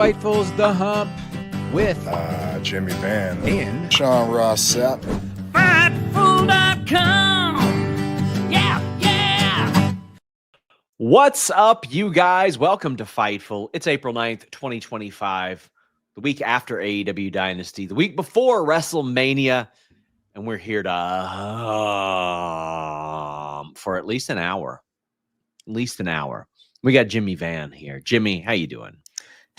Fightful's The Hump with Jimmy Van and Sean Ross Sapp. Fightful.com. Yeah. What's up, you guys? Welcome to Fightful. It's April 9th, 2025, the week after AEW Dynasty, the week before WrestleMania, and we're here to for at least an hour. We got Jimmy Van here. Jimmy, how you doing?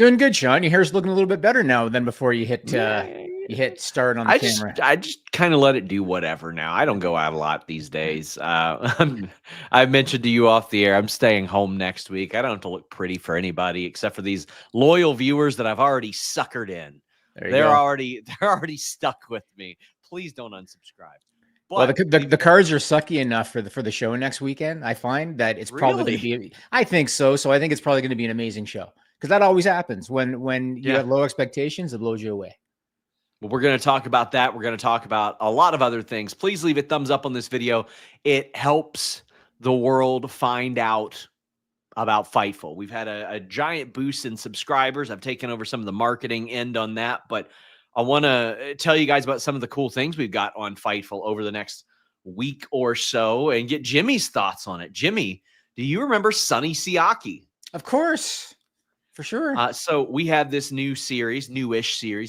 doing good, Sean. Your hair's looking a little bit better now than before you hit start on the camera. I just kind of let it do whatever now. I don't go out a lot these days. I mentioned to you off the air, I'm staying home next week. I don't have to look pretty for anybody except for these loyal viewers that I've already suckered in. They're already stuck with me. Please don't unsubscribe. But well, the cards are sucky enough for the show next weekend. I find that it's probably going to be. I think so. So I think it's probably going to be an amazing show because that always happens when you have low expectations, it blows you away. Well, we're going to talk about that. We're going to talk about a lot of other things. Please leave a thumbs up on this video. It helps the world find out about Fightful. We've had a giant boost in subscribers. I've taken over some of the marketing end on that, but I want to tell you guys about some of the cool things we've got on Fightful over the next week or so and get Jimmy's thoughts on it. Jimmy, do you remember Sonny Siaki? Of course. For sure. So we have this newish series.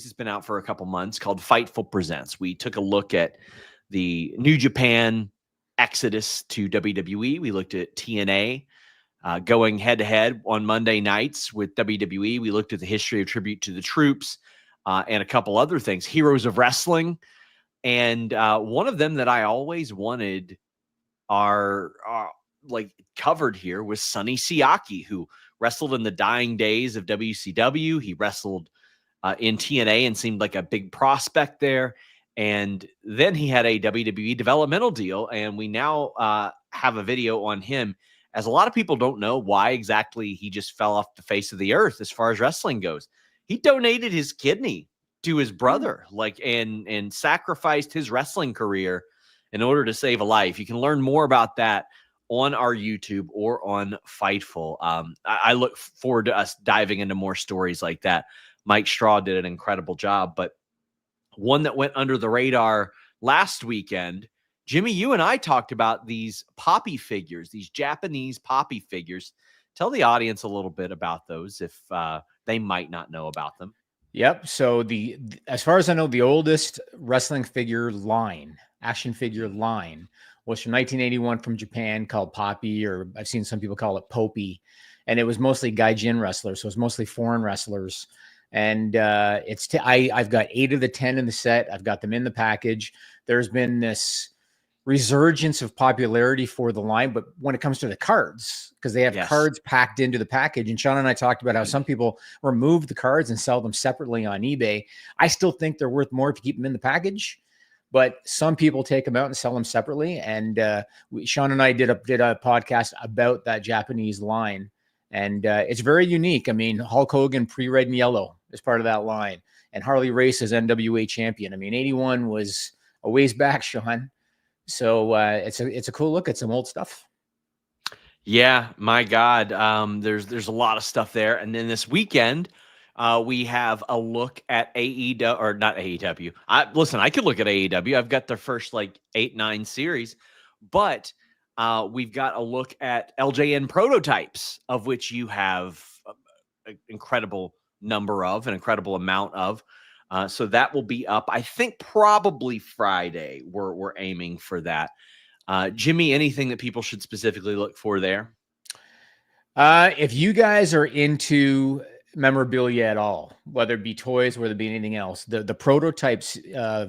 It's been out for a couple months called Fightful Presents. We took a look at the New Japan exodus to WWE. We looked at TNA going head-to-head on Monday nights with WWE. We looked at the history of Tribute to the Troops and a couple other things, Heroes of Wrestling. And one of them that I always wanted are covered here was Sonny Siaki, who wrestled in the dying days of WCW. He wrestled in TNA and seemed like a big prospect there. And then he had a WWE developmental deal. And we now have a video on him, as a lot of people don't know why exactly he just fell off the face of the earth as far as wrestling goes. He donated his kidney to his brother, and sacrificed his wrestling career in order to save a life. You can learn more about that on our YouTube or on Fightful. I look forward to us diving into more stories like that. Mike Straw did an incredible job, but one that went under the radar last weekend, Jimmy, you and I talked about these poppy figures, these Japanese poppy figures. Tell the audience a little bit about those if they might not know about them. Yep. So as far as I know, the oldest wrestling figure line, action figure line, was from 1981 from Japan, called Poppy, or I've seen some people call it Popey. And it was mostly Gaijin wrestlers. So it's mostly foreign wrestlers. And I've got 8 of the 10 in the set. I've got them in the package. There's been this resurgence of popularity for the line, but when it comes to the cards, because they have cards packed into the package, and Sean and I talked about how some people remove the cards and sell them separately on eBay. I still think they're worth more if you keep them in the package, but some people take them out and sell them separately. And Sean and I did a podcast about that Japanese line, and it's very unique. I mean, Hulk Hogan pre-red and yellow is part of that line, and Harley Race is NWA champion. I mean, 81 was a ways back, Sean. So it's a cool look at some old stuff. Yeah, my God. There's a lot of stuff there. And then this weekend, we have a look at AEW, or not AEW. Listen, I could look at AEW. I've got their first 8-9 series, but we've got a look at LJN prototypes, of which you have an incredible number of, an incredible amount of. So that will be up, I think, probably Friday. We're aiming for that. Jimmy, anything that people should specifically look for there? If you guys are into memorabilia at all, whether it be toys, whether it be anything else, the prototypes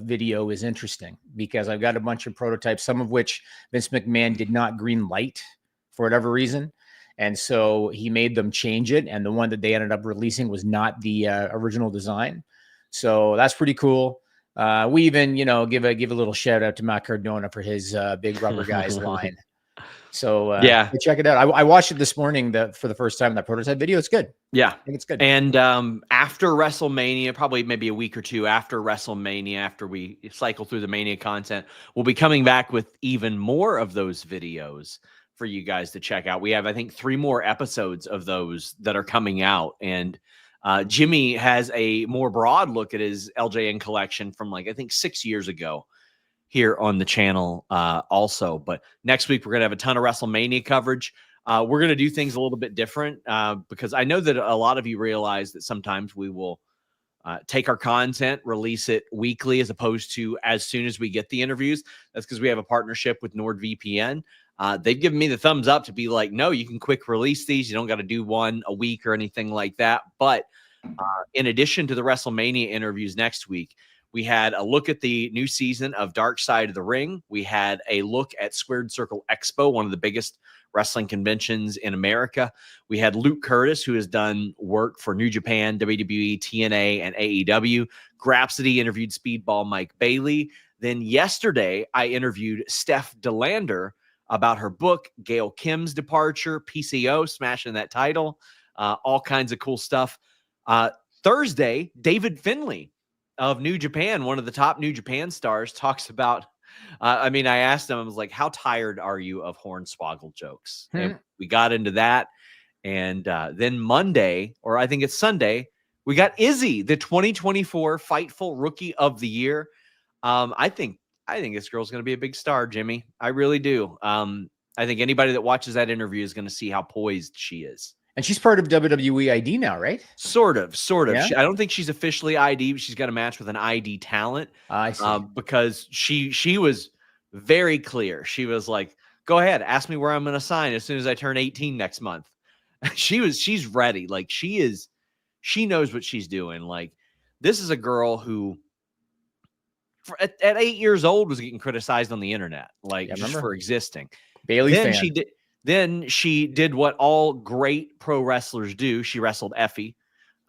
video is interesting because I've got a bunch of prototypes, some of which Vince McMahon did not green light for whatever reason. And so he made them change it. And the one that they ended up releasing was not the original design. So that's pretty cool. We even, give a little shout out to Matt Cardona for his Big Rubber Guys line. So check it out. I watched it this morning for the first time, that prototype video. It's good. Yeah, I think it's good. And after WrestleMania, probably maybe a week or two after WrestleMania, after we cycle through the Mania content, we'll be coming back with even more of those videos for you guys to check out. We have, I think, 3 more episodes of those that are coming out. And Jimmy has a more broad look at his LJN collection from like, I think 6 years ago here on the channel also. But next week, we're going to have a ton of WrestleMania coverage. We're going to do things a little bit different because I know that a lot of you realize that sometimes we will take our content, release it weekly as opposed to as soon as we get the interviews. That's because we have a partnership with NordVPN. They've given me the thumbs up to be like, no, you can quick release these. You don't got to do one a week or anything like that. But in addition to the WrestleMania interviews next week, we had a look at the new season of Dark Side of the Ring. We had a look at Squared Circle Expo, one of the biggest wrestling conventions in America. We had Luke Curtis, who has done work for New Japan, WWE, TNA, and AEW. Grapsody interviewed Speedball Mike Bailey. Then yesterday, I interviewed Steph DeLander about her book, Gail Kim's departure, PCO, smashing that title, all kinds of cool stuff. Thursday, David Finlay of New Japan, one of the top New Japan stars, talks about I asked him, I was like, how tired are you of Hornswoggle jokes? And we got into that. And then Monday, or I think it's Sunday, we got Izzy, the 2024 Fightful Rookie of the Year. I think this girl's going to be a big star, Jimmy. I really do. I think anybody that watches that interview is going to see how poised she is. And she's part of WWE ID now, right? Sort of. Yeah? I don't think she's officially ID, but she's got a match with an ID talent. I see. Because she was very clear. She was like, go ahead, ask me where I'm going to sign as soon as I turn 18 next month. She's ready. Like she knows what she's doing. Like this is a girl who at 8 years old was getting criticized on the internet, like just for existing. Bailey fan. Then she did what all great pro wrestlers do. She wrestled Effie.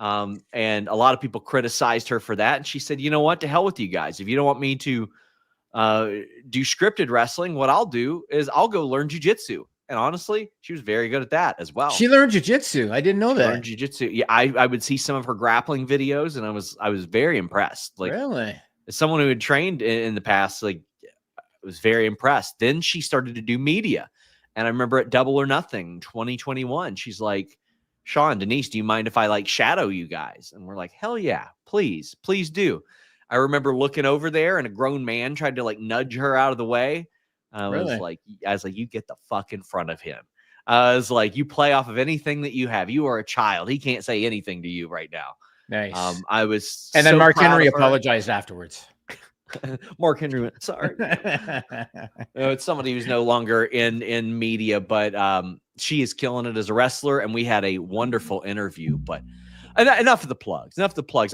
And a lot of people criticized her for that. And she said, you know what? To hell with you guys. If you don't want me to do scripted wrestling, what I'll do is I'll go learn jiu-jitsu. And honestly, she was very good at that as well. She learned jiu-jitsu. I didn't know that. Learned jiu-jitsu. Yeah, I would see some of her grappling videos and I was very impressed. Like, really? As someone who had trained in the past, like I was very impressed. Then she started to do media. And I remember at Double or Nothing 2021, she's like, Sean, Denise, do you mind if I like shadow you guys? And we're like, hell yeah, please do. I remember looking over there and a grown man tried to like nudge her out of the way. I was like, you get the fuck in front of him. I was like, you play off of anything that you have. You are a child. He can't say anything to you right now. Nice. I was, and then Mark Henry apologized afterwards. Mark Henry went, sorry. It's somebody who's no longer in media, but she is killing it as a wrestler, and we had a wonderful interview. But enough of the plugs.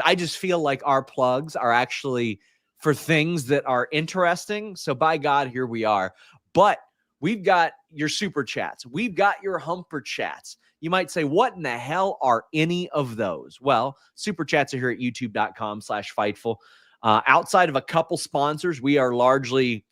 I just feel like our plugs are actually for things that are interesting. So by God, here we are. But we've got your super chats. We've got your humper chats. You might say, what in the hell are any of those? Well, super chats are here at youtube.com/Fightful. Outside of a couple sponsors, we are largely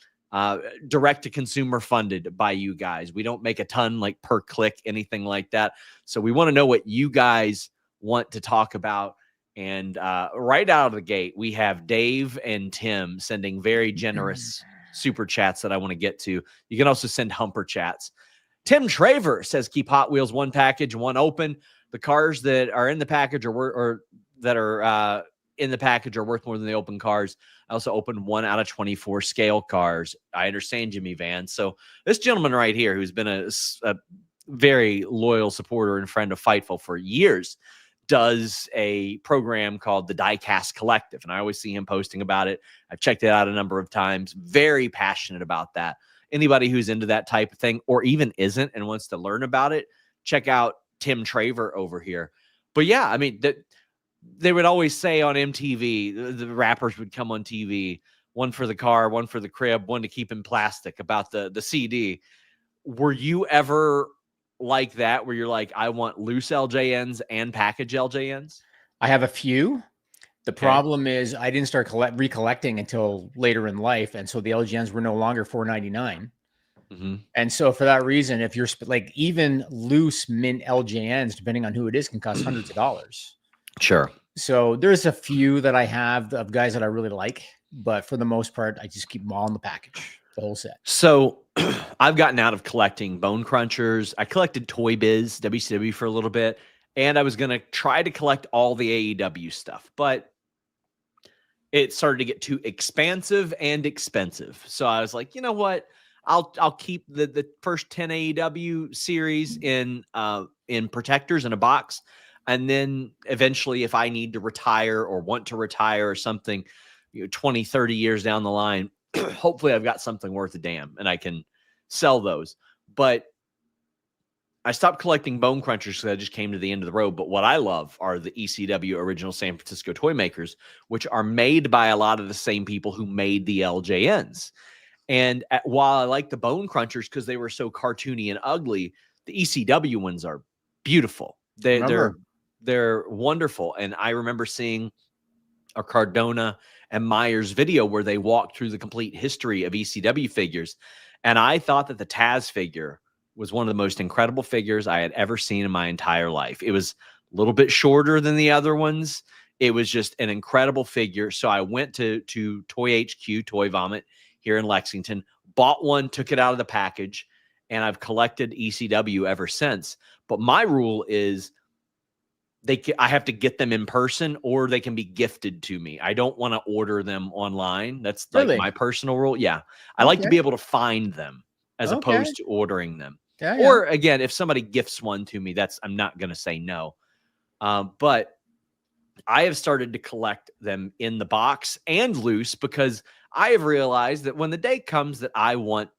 direct to consumer funded by you guys. We don't make a ton like per click, anything like that. So we want to know what you guys want to talk about. And right out of the gate, we have Dave and Tim sending very generous super chats that I want to get to. You can also send humper chats. Tim Traver says, keep Hot Wheels one package, one open. The cars that are in the package in the package are worth more than the open cars. I also opened 1 out of 24 scale cars. I understand, Jimmy Van. So this gentleman right here, who's been a very loyal supporter and friend of Fightful for years, does a program called the Diecast Collective. And I always see him posting about it. I've checked it out a number of times. Very passionate about that. Anybody who's into that type of thing or even isn't and wants to learn about it, check out Tim Traver over here. But yeah, I mean, they would always say on MTV, the rappers would come on TV, one for the car, one for the crib, one to keep in plastic about the CD. Were you ever like that where you're like, I want loose LJNs and package LJNs? I have a few. The problem is I didn't start recollecting until later in life. And so the LGNs were no longer $4.99. Mm-hmm. And so for that reason, if you're like even loose mint LJNs, depending on who it is, can cost hundreds of dollars. Sure. So there's a few that I have of guys that I really like, but for the most part, I just keep them all in the package, the whole set. So I've gotten out of collecting Bone Crunchers. I collected Toy Biz, WCW for a little bit. and I was going to try to collect all the AEW stuff, but it started to get too expansive and expensive. So I was like, you know what? I'll keep the first 10 AEW series in protectors in a box. And then eventually, if I need to retire or want to retire or something, 20, 30 years down the line, hopefully I've got something worth a damn and I can sell those. But I stopped collecting bone crunchers because I just came to the end of the road. But what I love are the ECW original San Francisco toy makers, which are made by a lot of the same people who made the LJNs. And while I like the bone crunchers because they were so cartoony and ugly, the ECW ones are beautiful. They're wonderful. And I remember seeing a Cardona and Myers video where they walked through the complete history of ECW figures. And I thought that the Taz figure was one of the most incredible figures I had ever seen in my entire life. It was a little bit shorter than the other ones. It was just an incredible figure. So I went to Toy HQ, Toy Vomit here in Lexington, bought one, took it out of the package, and I've collected ECW ever since. But my rule is I have to get them in person or they can be gifted to me. I don't want to order them online. That's like my personal rule. Yeah. I like to be able to find them as opposed to ordering them. Or again, if somebody gifts one to me, I'm not going to say no. But I have started to collect them in the box and loose because I have realized that when the day comes that I want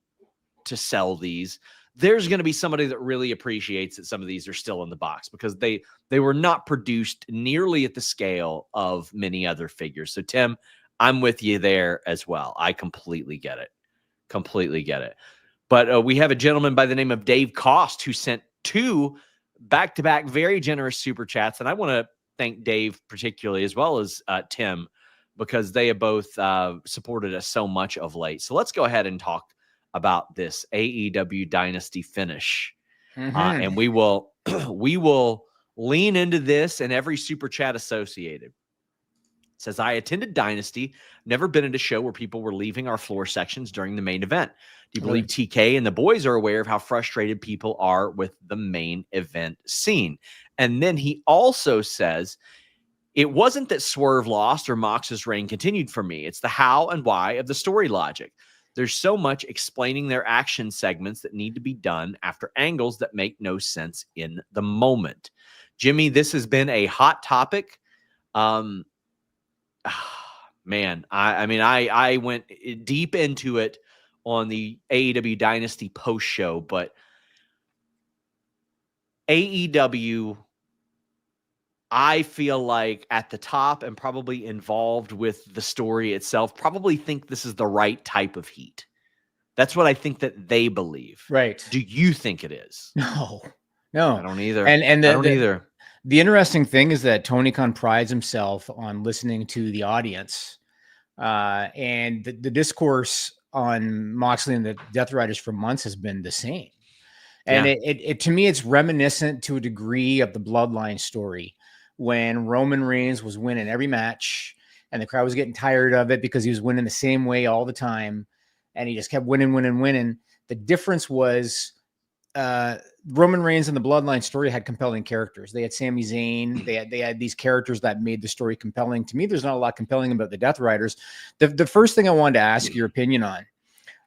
to sell these, there's going to be somebody that really appreciates that some of these are still in the box because they were not produced nearly at the scale of many other figures. So Tim, I'm with you there as well. I completely get it. But we have a gentleman by the name of Dave Cost who sent 2 back-to-back very generous super chats. And I want to thank Dave particularly as well as Tim because they have both supported us so much of late. So let's go ahead and talk about this AEW Dynasty finish. And we will lean into this and every super chat associated. It says, I attended Dynasty, never been at a show where people were leaving our floor sections during the main event. Do you believe TK and the boys are aware of how frustrated people are with the main event scene? And then he also says, it wasn't that Swerve lost or Mox's reign continued for me. It's the how and why of the story logic. There's so much explaining their action segments that need to be done after angles that make no sense in the moment. Jimmy, this has been a hot topic. Man, I went deep into it on the AEW Dynasty post show, but AEW, I feel like at the top and probably involved with the story itself, probably think this is the right type of heat. That's what I think that they believe. Right. Do you think it is? No, I don't either. And I don't either. The interesting thing is that Tony Khan prides himself on listening to the audience, and the discourse on Moxley and the Death Riders for months has been the same. And it to me, it's reminiscent to a degree of the Bloodline story when Roman Reigns was winning every match and the crowd was getting tired of it because he was winning the same way all the time. And he just kept winning. The difference was Roman Reigns and the Bloodline story had compelling characters. They had Sami Zayn. They had these characters that made the story compelling. To me, there's not a lot compelling about the Death Riders. The first thing I wanted to ask your opinion on,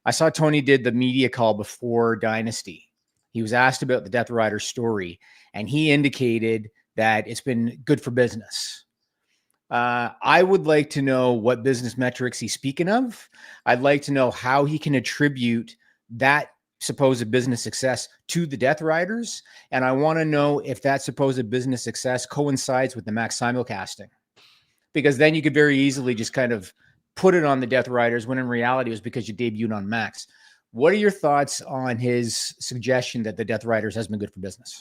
I saw Tony did the media call before Dynasty. He was asked about the Death Rider story, and he indicated that it's been good for business. I would like to know what business metrics he's speaking of. I'd like to know how he can attribute that supposed business success to the Death Riders. And I want to know if that supposed business success coincides with the Max simulcasting, because then you could very easily just kind of put it on the Death Riders when in reality it was because you debuted on Max. What are your thoughts on his suggestion that the Death Riders has been good for business?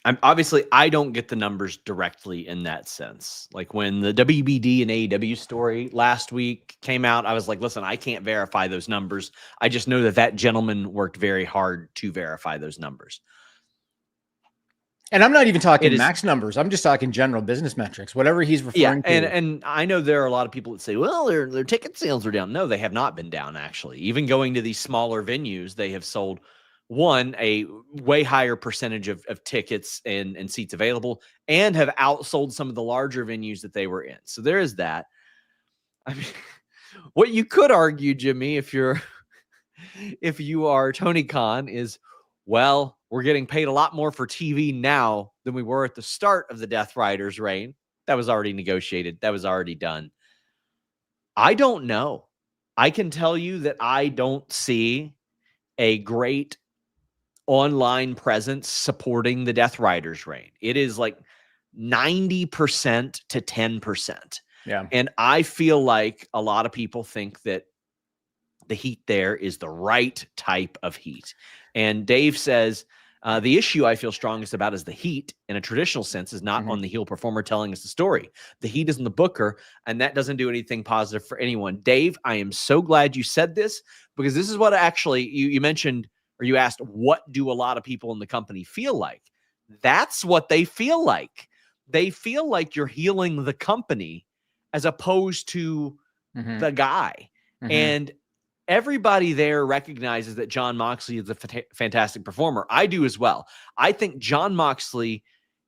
I don't get the numbers directly in that sense. Like when the WBD and AEW story last week came out, I was like, listen, I can't verify those numbers. I just know that gentleman worked very hard to verify those numbers. And I'm not even talking Max numbers. I'm just talking general business metrics, whatever he's referring to. And I know there are a lot of people that say, well, their ticket sales are down. No, they have not been down, actually. Even going to these smaller venues, they have sold one, a way higher percentage of tickets and seats available, and have outsold some of the larger venues that they were in. So there is that. I mean, what you could argue, Jimmy, if you are Tony Khan, is, well, we're getting paid a lot more for TV now than we were at the start of the Death Riders reign. That was already negotiated. That was already done. I don't know. I can tell you that I don't see a great online presence supporting the Death Riders reign. It is like 90% to 10%. Yeah. And I feel like a lot of people think that the heat there is the right type of heat. And Dave says, the issue I feel strongest about is the heat in a traditional sense is not on the heel performer telling us the story. The heat is in the booker, and that doesn't do anything positive for anyone. Dave, I am so glad you said this, because this is what actually you mentioned, or you asked, what do a lot of people in the company feel like? That's what they feel like. They feel like you're healing the company as opposed to the guy. And everybody there recognizes that Jon Moxley is a fantastic performer. I do as well. I think Jon Moxley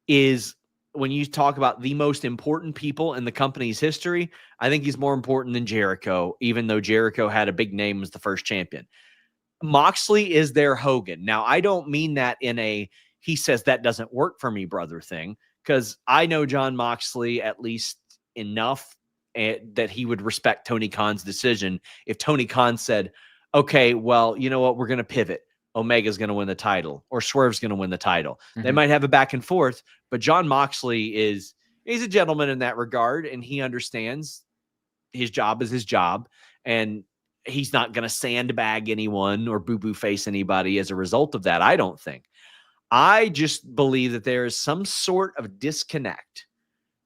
is, when you talk about the most important people in the company's history, I think he's more important than Jericho, even though Jericho had a big name as the first champion. Moxley is their Hogan. Now, I don't mean that in a, he says that doesn't work for me, brother thing, because I know Jon Moxley at least enough that he would respect Tony Khan's decision. If Tony Khan said, okay, well, you know what, we're going to pivot. Omega's going to win the title, or Swerve's going to win the title. They might have a back and forth, but Jon Moxley he's a gentleman in that regard, and he understands his job is his job, and he's not going to sandbag anyone or boo-boo face anybody as a result of that, I don't think. I just believe that there is some sort of disconnect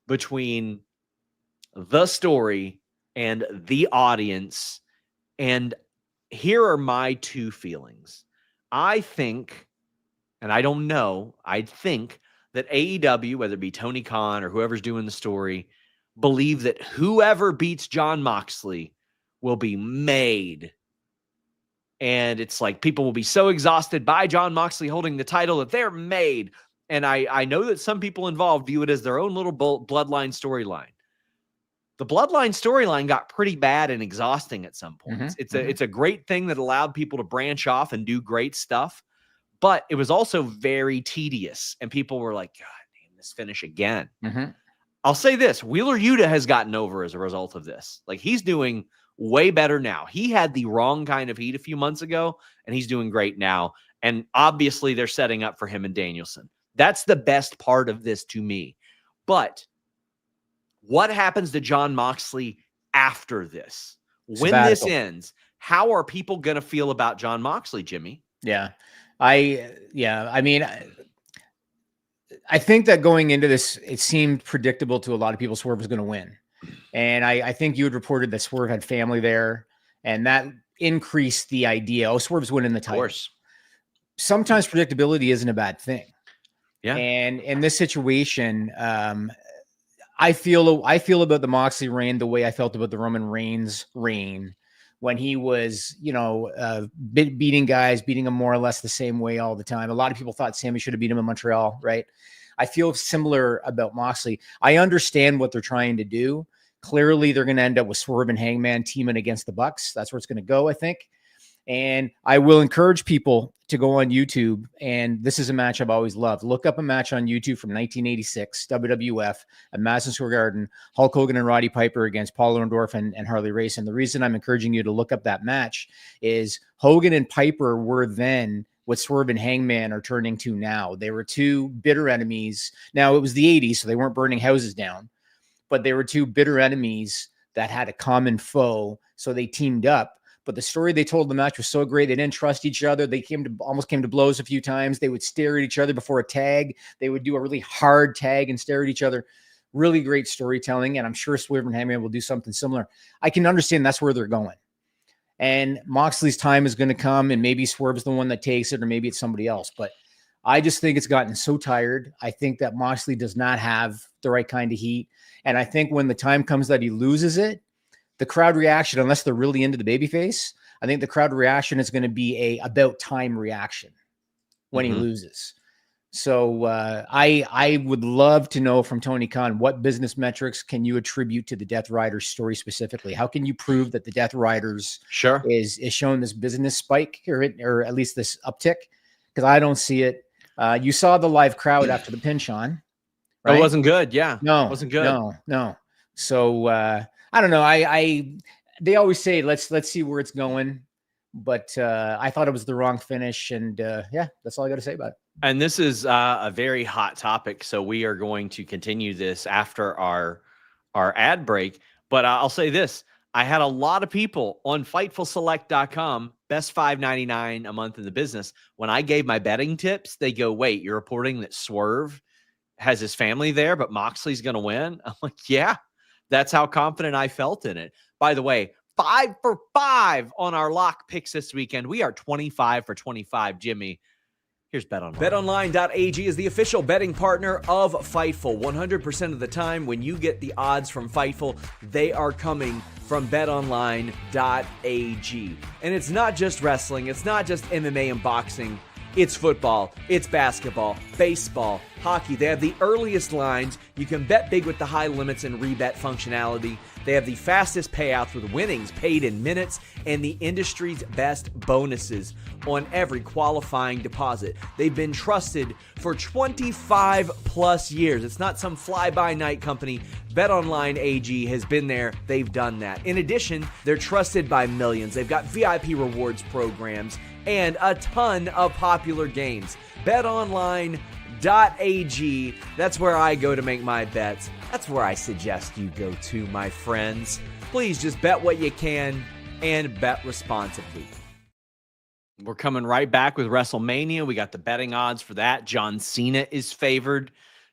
between the story and the audience. And here are my two feelings. I think, and I don't know, I think that AEW, whether it be Tony Khan or whoever's doing the story, believe that whoever beats Jon Moxley will be made. And it's like people will be so exhausted by Jon Moxley holding the title that they're made. And I know that some people involved view it as their own little bloodline storyline. The bloodline storyline got pretty bad and exhausting at some points. It's a great thing that allowed people to branch off and do great stuff, but it was also very tedious. And people were like, God damn, this finish again. I'll say this, Wheeler Yuta has gotten over as a result of this. Like, he's doing way better now. He had the wrong kind of heat a few months ago, and he's doing great now. And obviously they're setting up for him and Danielson. That's the best part of this to me. But what happens to Jon Moxley after this? When this ends, how are people going to feel about Jon Moxley, Jimmy? I mean, I think that going into this, it seemed predictable to a lot of people Swerve was going to win. And I think you had reported that Swerve had family there, and that increased the idea, oh, Swerve's winning the title. Of course. Sometimes predictability isn't a bad thing. Yeah. And in this situation, I feel about the Moxley reign the way I felt about the Roman Reigns reign, when he was, beating guys, beating them more or less the same way all the time. A lot of people thought Sammy should have beat him in Montreal, right? I feel similar about Moxley. I understand what they're trying to do. Clearly, they're going to end up with Swerve and Hangman teaming against the Bucks. That's where it's going to go, I think. And I will encourage people to go on YouTube. And this is a match I've always loved. Look up a match on YouTube from 1986, WWF at Madison Square Garden, Hulk Hogan and Roddy Piper against Paul Orndorff and Harley Race. And the reason I'm encouraging you to look up that match is Hogan and Piper were then what Swerve and Hangman are turning to now. They were two bitter enemies. Now, it was the 80s, so they weren't burning houses down, but they were two bitter enemies that had a common foe, so they teamed up. But the story they told in the match was so great. They didn't trust each other. They almost came to blows a few times. They would stare at each other before a tag. They would do a really hard tag and stare at each other. Really great storytelling. And I'm sure Swerve and Hangman will do something similar. I can understand that's where they're going. And Moxley's time is going to come, and maybe Swerve's the one that takes it, or maybe it's somebody else. But I just think it's gotten so tired. I think that Moxley does not have the right kind of heat. And I think when the time comes that he loses it, the crowd reaction, unless they're really into the babyface, I think the crowd reaction is going to be a about time reaction. when he loses. So I would love to know from Tony Khan, what business metrics can you attribute to the Death Riders story specifically? How can you prove that the Death Riders is showing this business spike or at least this uptick? Because I don't see it. You saw the live crowd after the pinch on. Right? It wasn't good. Yeah. No, it wasn't good. No. So I don't know. They always say, let's see where it's going. But I thought it was the wrong finish. And yeah, that's all I got to say about it. And this is a very hot topic. So we are going to continue this after our ad break. But I'll say this. I had a lot of people on FightfulSelect.com, best $5.99 a month in the business. When I gave my betting tips, they go, wait, you're reporting that Swerve has his family there, but Moxley's going to win? I'm like, yeah, that's how confident I felt in it. By the way, 5 for 5 on our lock picks this weekend. We are 25 for 25, Jimmy. Here's BetOnline. BetOnline.ag is the official betting partner of Fightful. 100% of the time when you get the odds from Fightful, they are coming from BetOnline.ag. And it's not just wrestling, it's not just MMA and boxing. It's football, it's basketball, baseball, hockey. They have the earliest lines. You can bet big with the high limits and rebet functionality. They have the fastest payouts with winnings paid in minutes and the industry's best bonuses on every qualifying deposit. They've been trusted for 25 plus years. It's not some fly-by-night company. BetOnline AG has been there. They've done that. In addition, they're trusted by millions. They've got VIP rewards programs and a ton of popular games. BetOnline.ag, that's where I go to make my bets. That's where I suggest you go to, my friends. Please just bet what you can and bet responsibly. We're coming right back with WrestleMania. We got the betting odds for that. John Cena is favored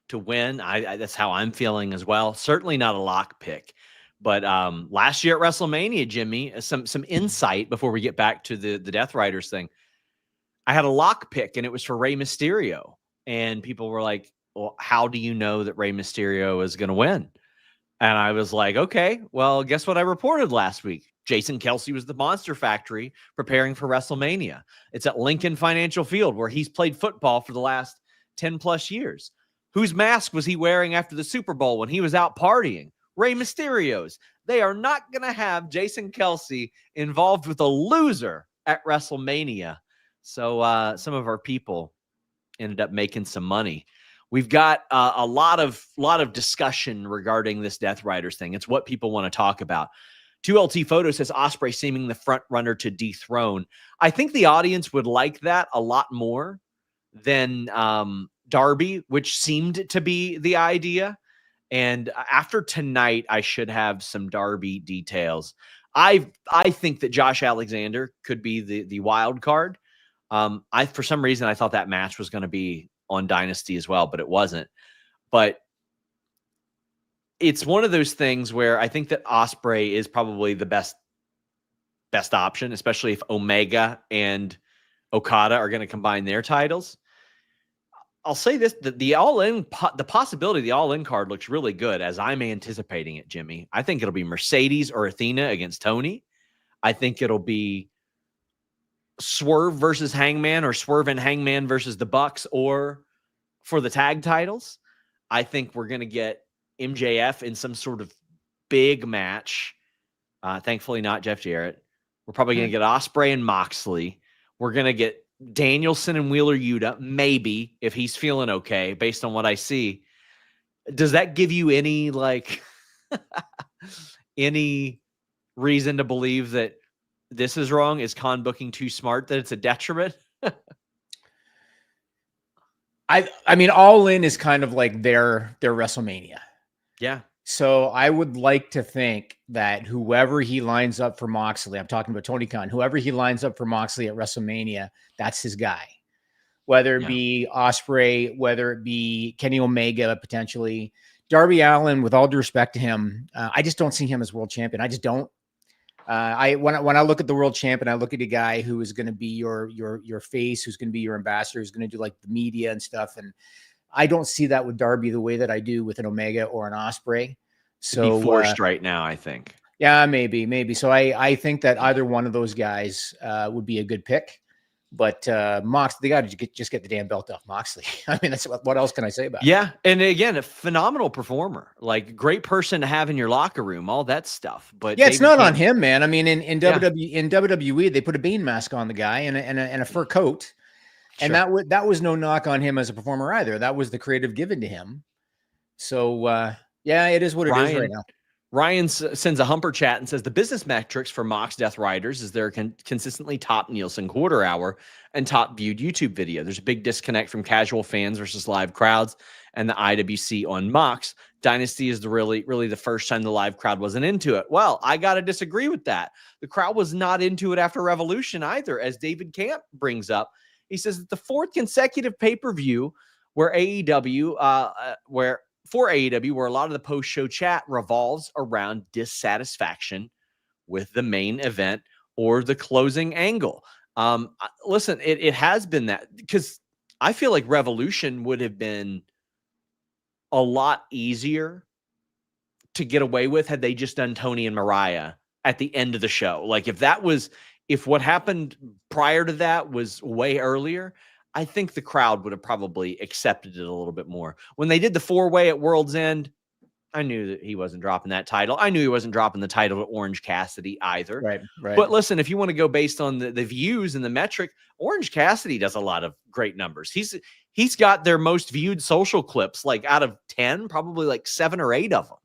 to win. That's how I'm feeling as well. Certainly not a lock pick. But last year at WrestleMania, Jimmy, some insight before we get back to the Death Riders thing. I had a lock pick, and it was for Rey Mysterio. And people were like, well, how do you know that Rey Mysterio is going to win? And I was like, okay, well, guess what I reported last week? Jason Kelce was the Monster Factory preparing for WrestleMania. It's at Lincoln Financial Field, where he's played football for the last 10 plus years. Whose mask was he wearing after the Super Bowl when he was out partying? Rey Mysterio's. They are not going to have Jason Kelce involved with a loser at WrestleMania. So some of our people ended up making some money. We've got a lot of discussion regarding this Death Riders thing. It's what people want to talk about. 2LT Photo says Ospreay seeming the front runner to dethrone. I think the audience would like that a lot more than Darby, which seemed to be the idea. And after tonight, I should have some Darby details. I think that Josh Alexander could be the wild card. For some reason, I thought that match was going to be on Dynasty as well, but it wasn't. But it's one of those things where I think that Ospreay is probably the best option, especially if Omega and Okada are going to combine their titles. I'll say this, the possibility of the all-in card looks really good as I'm anticipating it, Jimmy. I think it'll be Mercedes or Athena against Tony. I think it'll be Swerve versus Hangman, or Swerve and Hangman versus the Bucks, or for the tag titles. I think we're going to get MJF in some sort of big match. Thankfully not Jeff Jarrett. We're probably going to get Ospreay and Moxley. We're going to get Danielson and Wheeler Yuta, maybe, if he's feeling okay, based on what I see. Does that give you any, any reason to believe that this is wrong? Is Khan booking too smart, that it's a detriment? I mean, All In is kind of like their WrestleMania. Yeah. So I would like to think that whoever he lines up for Moxley, I'm talking about Tony Khan, whoever he lines up for Moxley at WrestleMania, that's his guy. Whether it be Ospreay, whether it be Kenny Omega, potentially. Darby Allin, with all due respect to him, I just don't see him as world champion. I just don't. When I look at the world champion, I look at a guy who is going to be your face, who's going to be your ambassador, who's going to do like the media and stuff. And I don't see that with Darby the way that I do with an Omega or an Ospreay. So forced right now, I think. Yeah, maybe. So I think that either one of those guys would be a good pick. But Mox, they got to just get the damn belt off Moxley. I mean, that's what else can I say about it? Yeah, and again, a phenomenal performer, like great person to have in your locker room, all that stuff. But yeah, it's David not on King- him, man. I mean, in WWE, they put a bean mask on the guy and a fur coat, and Sure. that was no knock on him as a performer either. That was the creative given to him. So yeah, it is what it is right now. Ryan sends a Humper chat and says the business metrics for Mox Death Riders is their consistently top Nielsen quarter hour and top viewed YouTube video. There's a big disconnect from casual fans versus live crowds and the IWC on Mox. Dynasty is really the first time the live crowd wasn't into it. Well, I got to disagree with that. The crowd was not into it after Revolution either, as David Camp brings up. He says that the fourth consecutive pay-per-view where for AEW, where a lot of the post-show chat revolves around dissatisfaction with the main event or the closing angle. Listen, it has been that, because I feel like Revolution would have been a lot easier to get away with had they just done Tony and Mariah at the end of the show. Like if what happened prior to that was way earlier, I think the crowd would have probably accepted it a little bit more. When they did the 4-way at World's End, I knew that he wasn't dropping that title. I knew he wasn't dropping the title to Orange Cassidy either. Right. But listen, if you want to go based on the views and the metric, Orange Cassidy does a lot of great numbers. He's got their most viewed social clips, like out of 10, probably like 7 or 8 of them.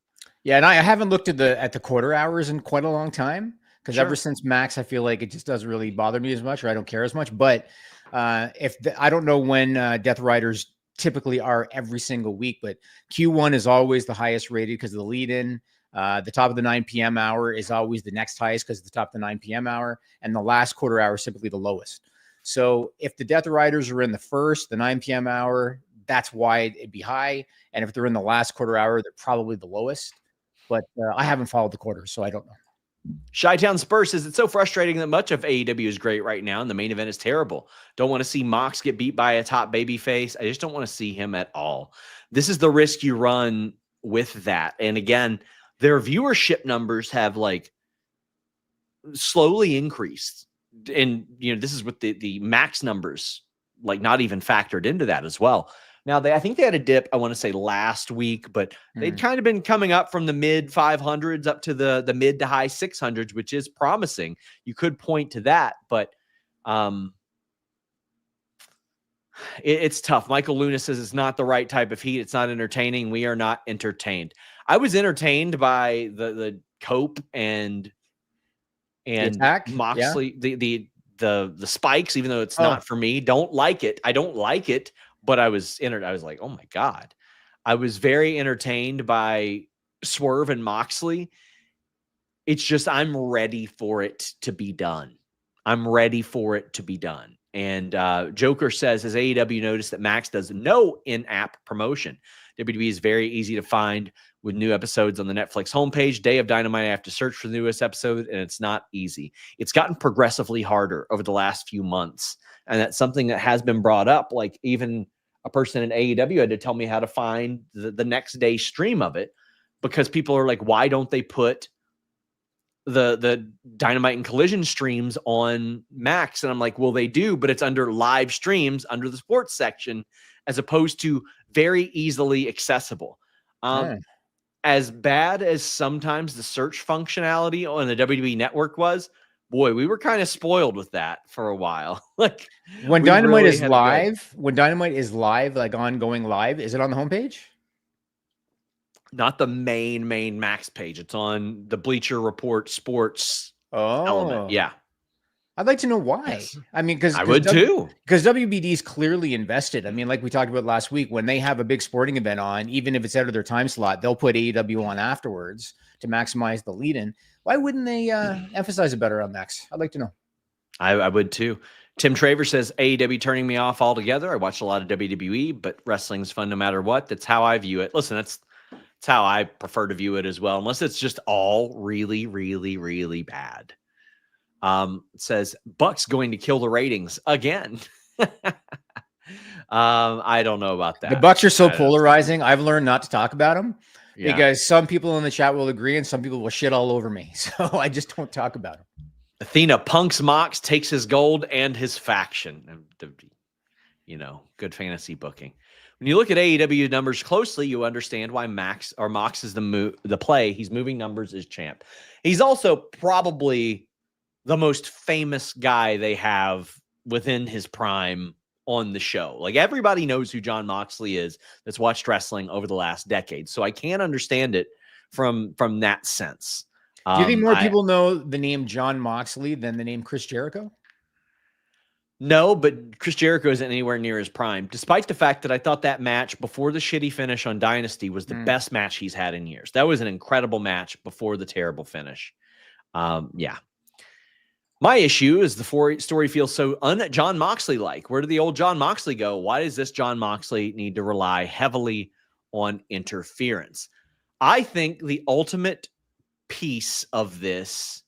Yeah, and I haven't looked at the quarter hours in quite a long time, because ever since Max, I feel like it just doesn't really bother me as much, or I don't care as much. But I don't know when Death Riders typically are every single week, but Q1 is always the highest rated because of the lead-in. The top of the 9 p.m. hour is always the next highest because of the top of the 9 p.m. hour, and the last quarter hour is typically the lowest. So if the Death Riders are in the 9 p.m. hour, that's why it'd be high. And if they're in the last quarter hour, they're probably the lowest. But I haven't followed the quarters, so I don't know. Chi-Town Spurs says it's so frustrating that much of AEW is great right now and the main event is terrible. Don't want to see Mox get beat by a top baby face. I just don't want to see him at all. This is the risk you run with that. And again, their viewership numbers have like slowly increased. And this is with the Max numbers, like not even factored into that as well. Now, I think they had a dip, I want to say last week, but they'd kind of been coming up from the mid 500s up to the mid to high 600s, which is promising. You could point to that, but it's tough. Michael Luna says it's not the right type of heat. It's not entertaining. We are not entertained. I was entertained by the Cope and Moxley, the spikes, even though it's not for me. Don't like it. I don't like it. But I was like, oh my God. I was very entertained by Swerve and Moxley. It's just, I'm ready for it to be done. I'm ready for it to be done. And Joker says, has AEW noticed that Max does no in-app promotion? WWE is very easy to find with new episodes on the Netflix homepage. Day of Dynamite, I have to search for the newest episode, and it's not easy. It's gotten progressively harder over the last few months. And that's something that has been brought up. Like even a person in AEW had to tell me how to find the next day stream of it, because people are like, why don't they put the Dynamite and Collision streams on Max? And I'm like, well, they do, but it's under live streams under the sports section, as opposed to very easily accessible. As bad as sometimes the search functionality on the WWE network was, boy, we were kind of spoiled with that for a while. Like when Dynamite is live, like ongoing live, is it on the homepage? Not the main Max page. It's on the Bleacher Report sports element. Yeah. I'd like to know why. Yes. I mean, because I would too. Because WBD is clearly invested. I mean, like we talked about last week, when they have a big sporting event on, even if it's out of their time slot, they'll put AEW on afterwards to maximize the lead-in. Why wouldn't they emphasize it better on Max? I'd like to know. I would too. Tim Traver says AEW turning me off altogether. I watch a lot of WWE, but wrestling's fun no matter what. That's how I view it. Listen, that's how I prefer to view it as well, unless it's just all really, really, really bad. It says Bucks going to kill the ratings again. I don't know about that. The Bucks are so polarizing. I've learned not to talk about them Yeah. because some people in the chat will agree and some people will shit all over me. So I just don't talk about them. Athena punks Mox, takes his gold and his faction. Good fantasy booking. When you look at AEW numbers closely, you understand why Mox is the play. He's moving numbers as champ. He's also probably the most famous guy they have within his prime on the show. Like, everybody knows who Jon Moxley is that's watched wrestling over the last decade. So I can't understand it from that sense. Do you think more people know the name Jon Moxley than the name Chris Jericho? No, but Chris Jericho isn't anywhere near his prime, despite the fact that I thought that match before the shitty finish on Dynasty was the best match he's had in years. That was an incredible match before the terrible finish. Yeah. My issue is the story feels so Jon Moxley-like. Where did the old Jon Moxley go? Why does this Jon Moxley need to rely heavily on interference? I think the ultimate piece of this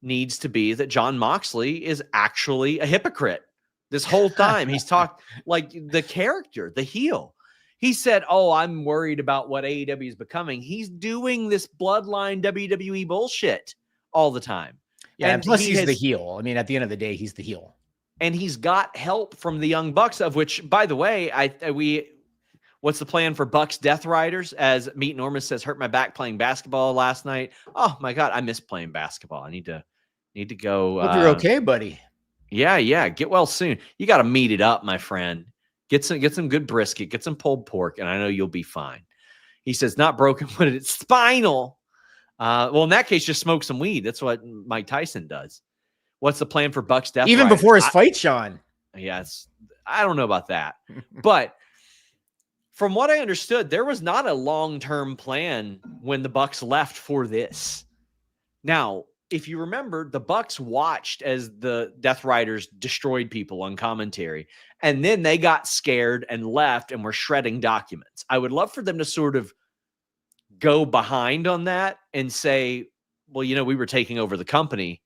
needs to be that Jon Moxley is actually a hypocrite this whole time. He's talked like the character, the heel. He said, "Oh, I'm worried about what AEW is becoming." He's doing this bloodline WWE bullshit all the time. Yeah, and plus he's the heel. I mean, at the end of the day, he's the heel. And he's got help from the Young Bucks, of which, by the way, what's the plan for Bucks Death Riders? As Meat Enormous says, hurt my back playing basketball last night. Oh my God, I miss playing basketball. I need to go. Hope you're okay, buddy. Yeah. Get well soon. You got to meet it up, my friend. Get some good brisket, get some pulled pork, and I know you'll be fine. He says, not broken, but it's spinal. Well, in that case, just smoke some weed. That's what Mike Tyson does. What's the plan for Bucks Death Even Riders? before his fight, Sean. Yes. I don't know about that. But from what I understood, there was not a long-term plan when the Bucks left for this. Now, if you remember, the Bucks watched as the Death Riders destroyed people on commentary, and then they got scared and left and were shredding documents. I would love for them to sort of go behind on that and say, well, we were taking over the company,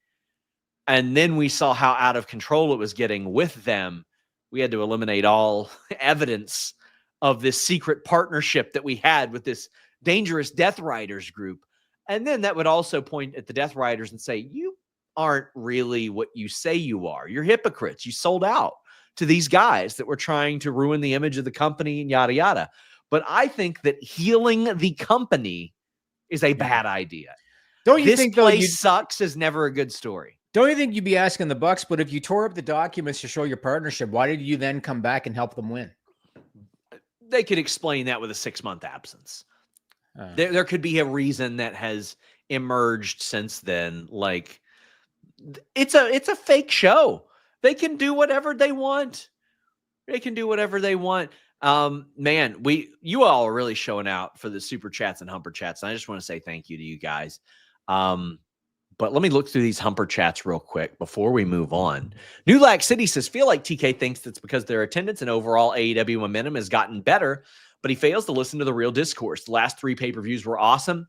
and then we saw how out of control it was getting with them. We had to eliminate all evidence of this secret partnership that we had with this dangerous Death Riders group. And then that would also point at the Death Riders and say, you aren't really what you say you are. You're hypocrites. You sold out to these guys that were trying to ruin the image of the company and yada, yada. But I think that healing the company is a bad idea. Don't you think this sucks is never a good story? Don't you think you'd be asking the Bucks, but if you tore up the documents to show your partnership, why did you then come back and help them win? They could explain that with a 6-month absence. There could be a reason that has emerged since then. Like, it's a fake show. They can do whatever they want. Man, you all are really showing out for the super chats and humper chats. And I just want to say thank you to you guys. But let me look through these humper chats real quick before we move on. New Lac City says, feel like TK thinks it's because their attendance and overall AEW momentum has gotten better, but he fails to listen to the real discourse. The last 3 pay-per-views were awesome,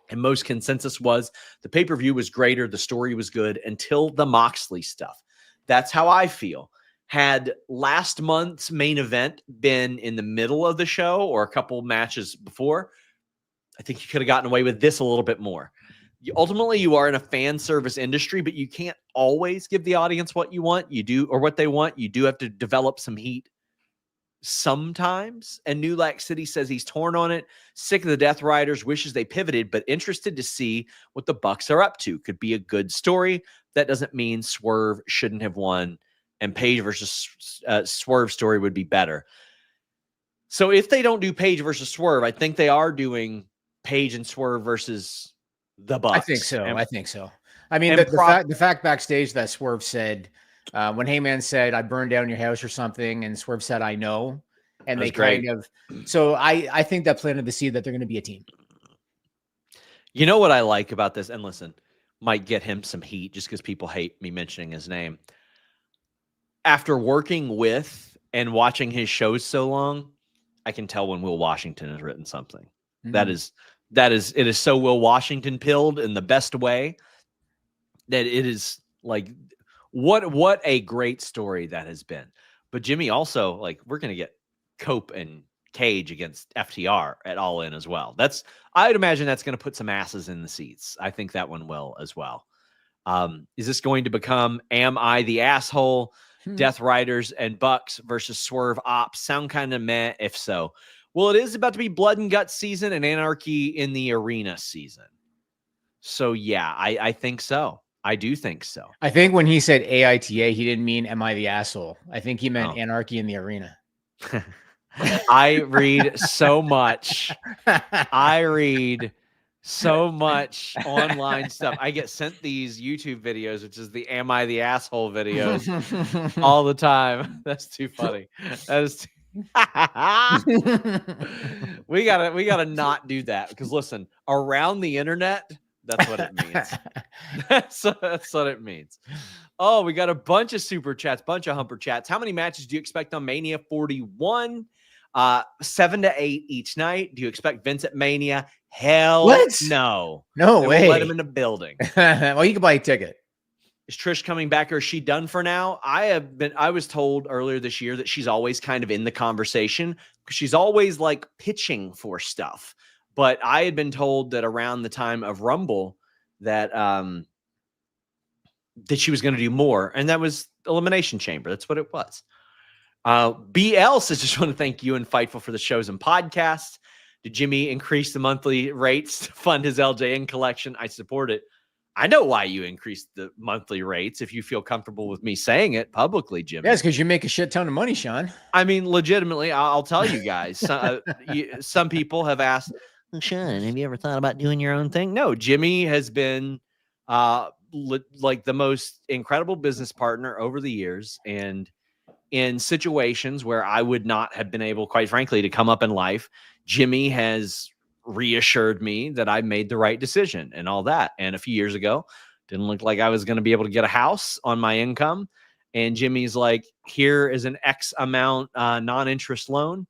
and most consensus was the pay-per-view was greater, the story was good, until the Moxley stuff. That's how I feel. Had last month's main event been in the middle of the show or a couple matches before, I think you could have gotten away with this a little bit more. Ultimately, you are in a fan service industry, but you can't always give the audience what you want. You do, or what they want. You do have to develop some heat sometimes. And New Lac City says he's torn on it, sick of the Death Riders, wishes they pivoted, but interested to see what the Bucks are up to. Could be a good story. That doesn't mean Swerve shouldn't have won, and Page versus Swerve story would be better. So if they don't do Page versus Swerve, I think they are doing Page and Swerve versus the Bucks. I think so. I mean, the fact backstage that Swerve said, when Heyman said, I burned down your house or something, and Swerve said, I know. And they kind of, so I think that planted the seed that they're going to be a team. You know what I like about this? And listen, might get him some heat just because people hate me mentioning his name. After working with and watching his shows so long, I can tell when Will Washington has written something. Mm-hmm. It is so Will Washington pilled in the best way that it is like, what a great story that has been. But Jimmy also, like, we're going to get Cope and Cage against FTR at All In as well. I would imagine that's going to put some asses in the seats. I think that one will as well. Is this going to become Am I the Asshole? Death Riders and Bucks versus Swerve Ops? Sound kind of meh if so. Well, it is about to be blood and guts season and Anarchy in the Arena season. So, yeah, I think so. I do think so. I think when he said AITA, he didn't mean Am I the Asshole? I think he meant Anarchy in the Arena. I read so much. I read so much online stuff. I get sent these YouTube videos, which is the Am I the Asshole videos all the time. That's too funny. That is we gotta not do that, because listen, around the internet, that's what it means. That's what it means. Oh, we got a bunch of super chats, bunch of humper chats. How many matches do you expect on Mania 41? 7 to 8 each night. Do you expect Vince at Mania? Hell no. No They way. won't let him in the building. Well, you can buy a ticket. Is Trish coming back, or is she done for now? I was told earlier this year that she's always kind of in the conversation, because she's always like pitching for stuff. But I had been told that around the time of Rumble that that she was going to do more, and that was Elimination Chamber. That's what it was. BL says, just want to thank you and Fightful for the shows and podcasts. Did Jimmy increase the monthly rates to fund his LJN collection? I support it. I know why you increased the monthly rates, if you feel comfortable with me saying it publicly, Jimmy. Yes, because you make a shit ton of money, Sean. I mean, legitimately, I'll tell you guys. Some people have asked, well, Sean, have you ever thought about doing your own thing? No, Jimmy has been like the most incredible business partner over the years. And in situations where I would not have been able, quite frankly, to come up in life, Jimmy has reassured me that I made the right decision and all that. And a few years ago, didn't look like I was going to be able to get a house on my income. And Jimmy's like, here is an X amount non-interest loan.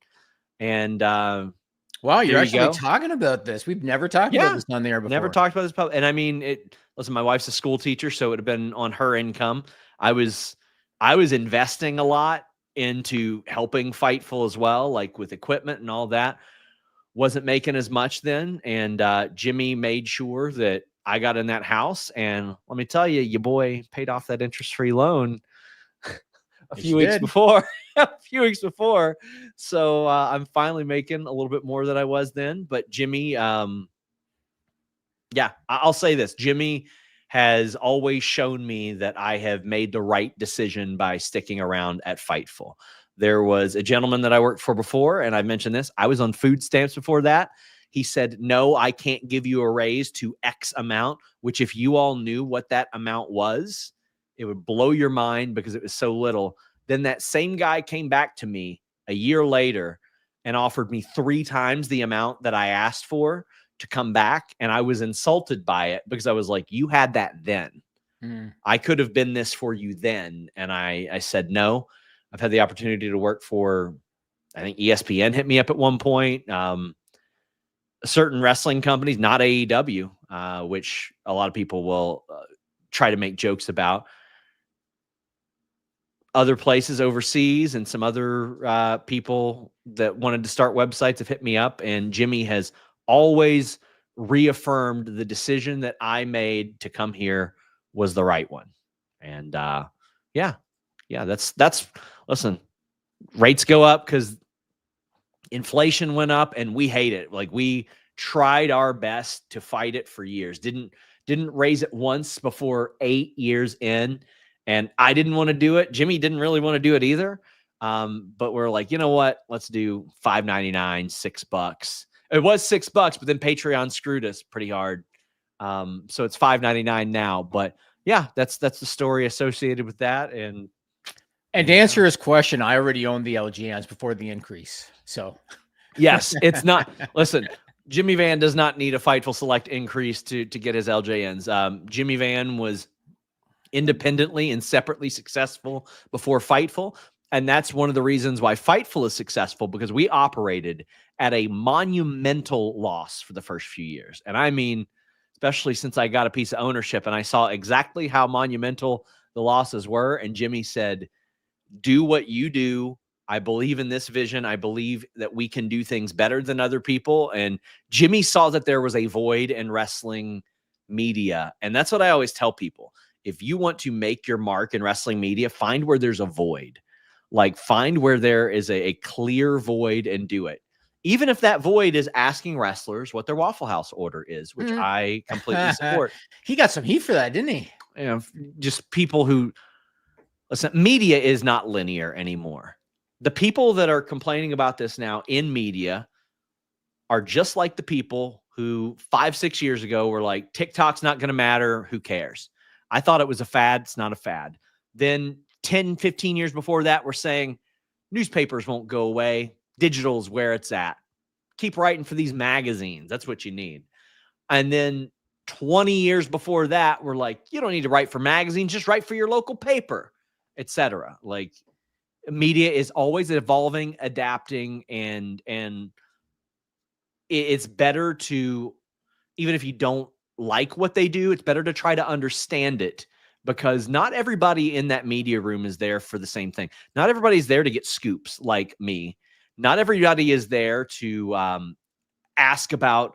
And wow, you're actually talking about this. We've never talked about this on the air before. Never talked about this. And I mean, listen, my wife's a school teacher, so it would have been on her income. I was investing a lot into helping Fightful as well, like with equipment and all that. Wasn't making as much then. And Jimmy made sure that I got in that house. And let me tell you, your boy paid off that interest-free loan a few weeks before. So I'm finally making a little bit more than I was then. But Jimmy, I'll say this. Jimmy has always shown me that I have made the right decision by sticking around at Fightful. There was a gentleman that I worked for before, and I mentioned this. I was on food stamps before that. He said, no, I can't give you a raise to X amount, which if you all knew what that amount was, it would blow your mind because it was so little. Then that same guy came back to me a year later and offered me 3 times the amount that I asked for to come back. And I was insulted by it because I was like, you had that then. I could have been this for you then. And I said, no. I've had the opportunity to work for, I think ESPN hit me up at one point. Certain wrestling companies, not AEW, which a lot of people will try to make jokes about. Other places overseas and some other people that wanted to start websites have hit me up. And Jimmy has always reaffirmed the decision that I made to come here was the right one. And that's listen, rates go up because inflation went up and we hate it. Like, we tried our best to fight it for years. Didn't raise it once before 8 years in. And I didn't want to do it. Jimmy didn't really want to do it either. But we're like, you know what? Let's do $5.99, $6. It was $6, but then Patreon screwed us pretty hard. So it's $5.99 now. But yeah, that's the story associated with that. And to answer his question, I already owned the LGNs before the increase. So yes, it's not. Listen, Jimmy Van does not need a Fightful Select increase to get his LJNs. Jimmy Van was independently and separately successful before Fightful. And that's one of the reasons why Fightful is successful, because we operated at a monumental loss for the first few years. And I mean, especially since I got a piece of ownership and I saw exactly how monumental the losses were. And Jimmy said, do what you do. I believe in this vision. I believe that we can do things better than other people. And Jimmy saw that there was a void in wrestling media. And that's what I always tell people. If you want to make your mark in wrestling media, find where there's a void. Like, find where there is a clear void and do it. Even if that void is asking wrestlers what their Waffle House order is, which I completely support. He got some heat for that, didn't he? You know, just people who listen, media is not linear anymore. The people that are complaining about this now in media are just like the people who 5-6 years ago were like, TikTok's not going to matter. Who cares? I thought it was a fad. It's not a fad. Then 10-15 years before that, we're saying newspapers won't go away. Digital is where it's at. Keep writing for these magazines. That's what you need. And then 20 years before that, we're like, you don't need to write for magazines. Just write for your local paper, etc. Like, media is always evolving, adapting, and it's better to, even if you don't like what they do, it's better to try to understand it, because not everybody in that media room is there for the same thing. Not everybody's there to get scoops like me. Not everybody is there to ask about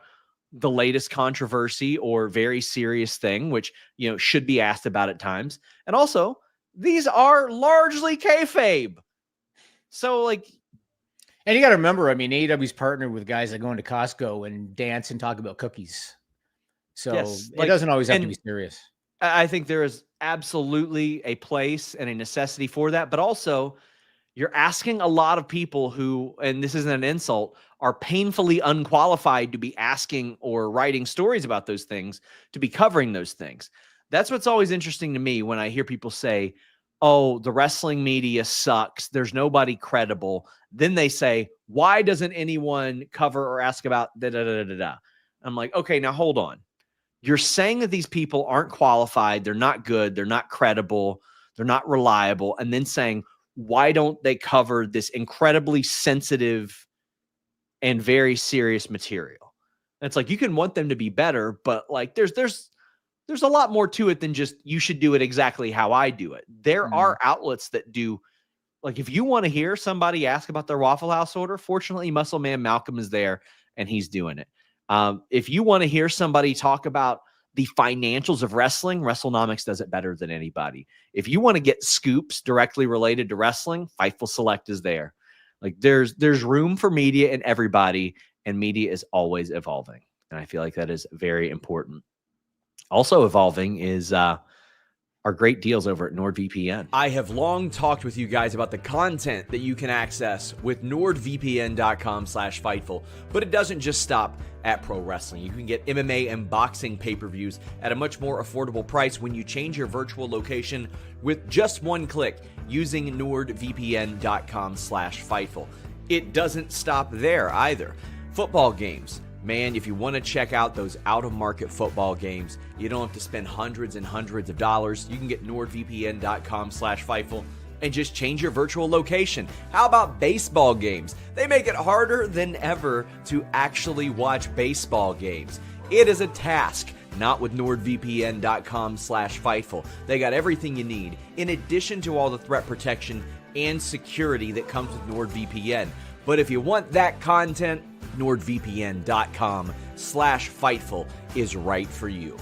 the latest controversy or very serious thing, which, you know, should be asked about at times. And also, these are largely kayfabe. So, like, and you got to remember, I mean, AEW's partnered with guys that go into Costco and dance and talk about cookies. So yes, it doesn't always have to be serious. I think there is absolutely a place and a necessity for that. But also, you're asking a lot of people who, and this isn't an insult, are painfully unqualified to be asking or writing stories about those things, to be covering those things. That's what's always interesting to me when I hear people say, oh, the wrestling media sucks. There's nobody credible. Then they say, why doesn't anyone cover or ask about da-da-da-da-da? I'm like, okay, now hold on. You're saying that these people aren't qualified. They're not good. They're not credible. They're not reliable. And then saying, why don't they cover this incredibly sensitive and very serious material? And it's like, you can want them to be better, but like, there's a lot more to it than just, you should do it exactly how I do it. There are outlets that do, like, if you want to hear somebody ask about their Waffle House order, fortunately, Muscle Man Malcolm is there and he's doing it. If you want to hear somebody talk about the financials of wrestling, WrestleNomics does it better than anybody. If you want to get scoops directly related to wrestling, Fightful Select is there. Like, there's room for media and everybody, and media is always evolving. And I feel like that is very important. Also evolving is our great deals over at NordVPN. I have long talked with you guys about the content that you can access with NordVPN.com/Fightful, but it doesn't just stop at pro wrestling. You can get MMA and boxing pay-per-views at a much more affordable price when you change your virtual location with just one click using NordVPN.com/Fightful. It doesn't stop there either. Football games. Man, if you want to check out those out-of-market football games, you don't have to spend hundreds and hundreds of dollars. You can get NordVPN.com/Fightful and just change your virtual location. How about baseball games? They make it harder than ever to actually watch baseball games. It is a task. Not with NordVPN.com/Fightful. They got everything you need, in addition to all the threat protection and security that comes with NordVPN. But if you want that content, NordVPN.com/Fightful is right for you.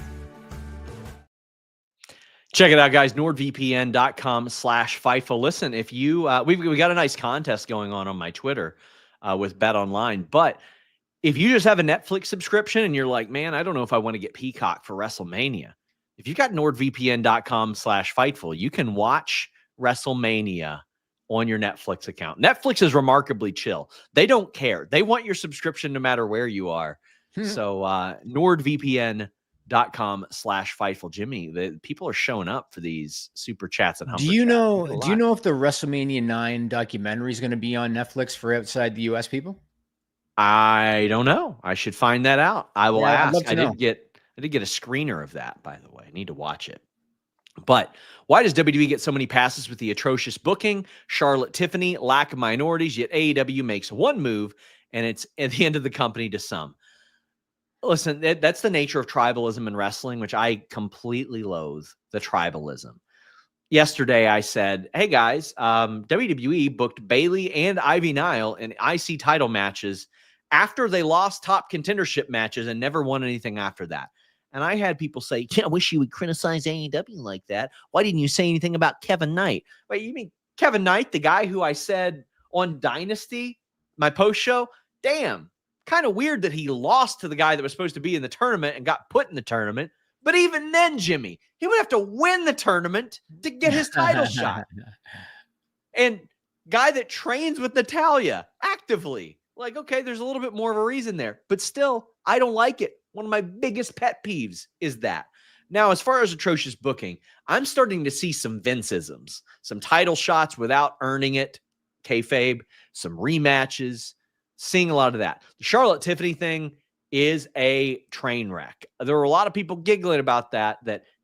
Check it out, guys. NordVPN.com/Fightful. Listen, if you, we got a nice contest going on my Twitter with BetOnline, but if you just have a Netflix subscription and you're like, man, I don't know if I want to get Peacock for WrestleMania. If you got NordVPN.com/Fightful, you can watch WrestleMania on your Netflix account. Netflix is remarkably chill. They don't care. They want your subscription no matter where you are. So NordVPN.com/Fightful. Jimmy, the people are showing up for these super chats and Hump. Do you know if the WrestleMania 9 documentary is going to be on Netflix for outside the US people? I don't know. I should find that out. I will ask. I did get a screener of that, by the way. I need to watch it. But why does WWE get so many passes with the atrocious booking, Charlotte, Tiffany, lack of minorities, yet AEW makes one move and it's at the end of the company to some? Listen, that's the nature of tribalism in wrestling, which I completely loathe, the tribalism. Yesterday, I said, hey, guys, WWE booked Bayley and Ivy Nile in IC title matches after they lost top contendership matches and never won anything after that. And I had people say, yeah, I wish you would criticize AEW like that. Why didn't you say anything about Kevin Knight? Wait, you mean Kevin Knight, the guy who I said on Dynasty, my post show? Damn, kind of weird that he lost to the guy that was supposed to be in the tournament and got put in the tournament. But even then, Jimmy, he would have to win the tournament to get his title shot. And guy that trains with Natalia actively. Like, okay, there's a little bit more of a reason there. But still, I don't like it. One of my biggest pet peeves is that. Now, as far as atrocious booking, I'm starting to see some Vince-isms, some title shots without earning it, kayfabe, some rematches, seeing a lot of that. The Charlotte Tiffany thing is a train wreck. There were a lot of people giggling about that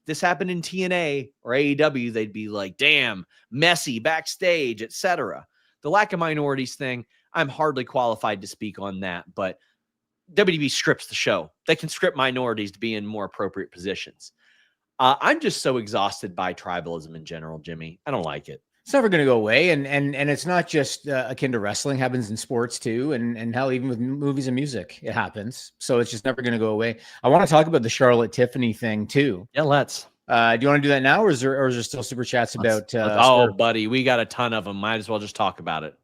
this happened in TNA or AEW, they'd be like, damn, messy, backstage, etc. The lack of minorities thing, I'm hardly qualified to speak on that, but WWE scripts the show. They can script minorities to be in more appropriate positions. I'm just so exhausted by tribalism in general, Jimmy. I don't like it. It's never going to go away, and it's not just akin to wrestling. It happens in sports too, and hell, even with movies and music, it happens. So it's just never going to go away. I want to talk about the Charlotte Tiffany thing too. Yeah, let's. Do you want to do that now, or is there still super chats about? Oh, buddy, we got a ton of them. Might as well just talk about it.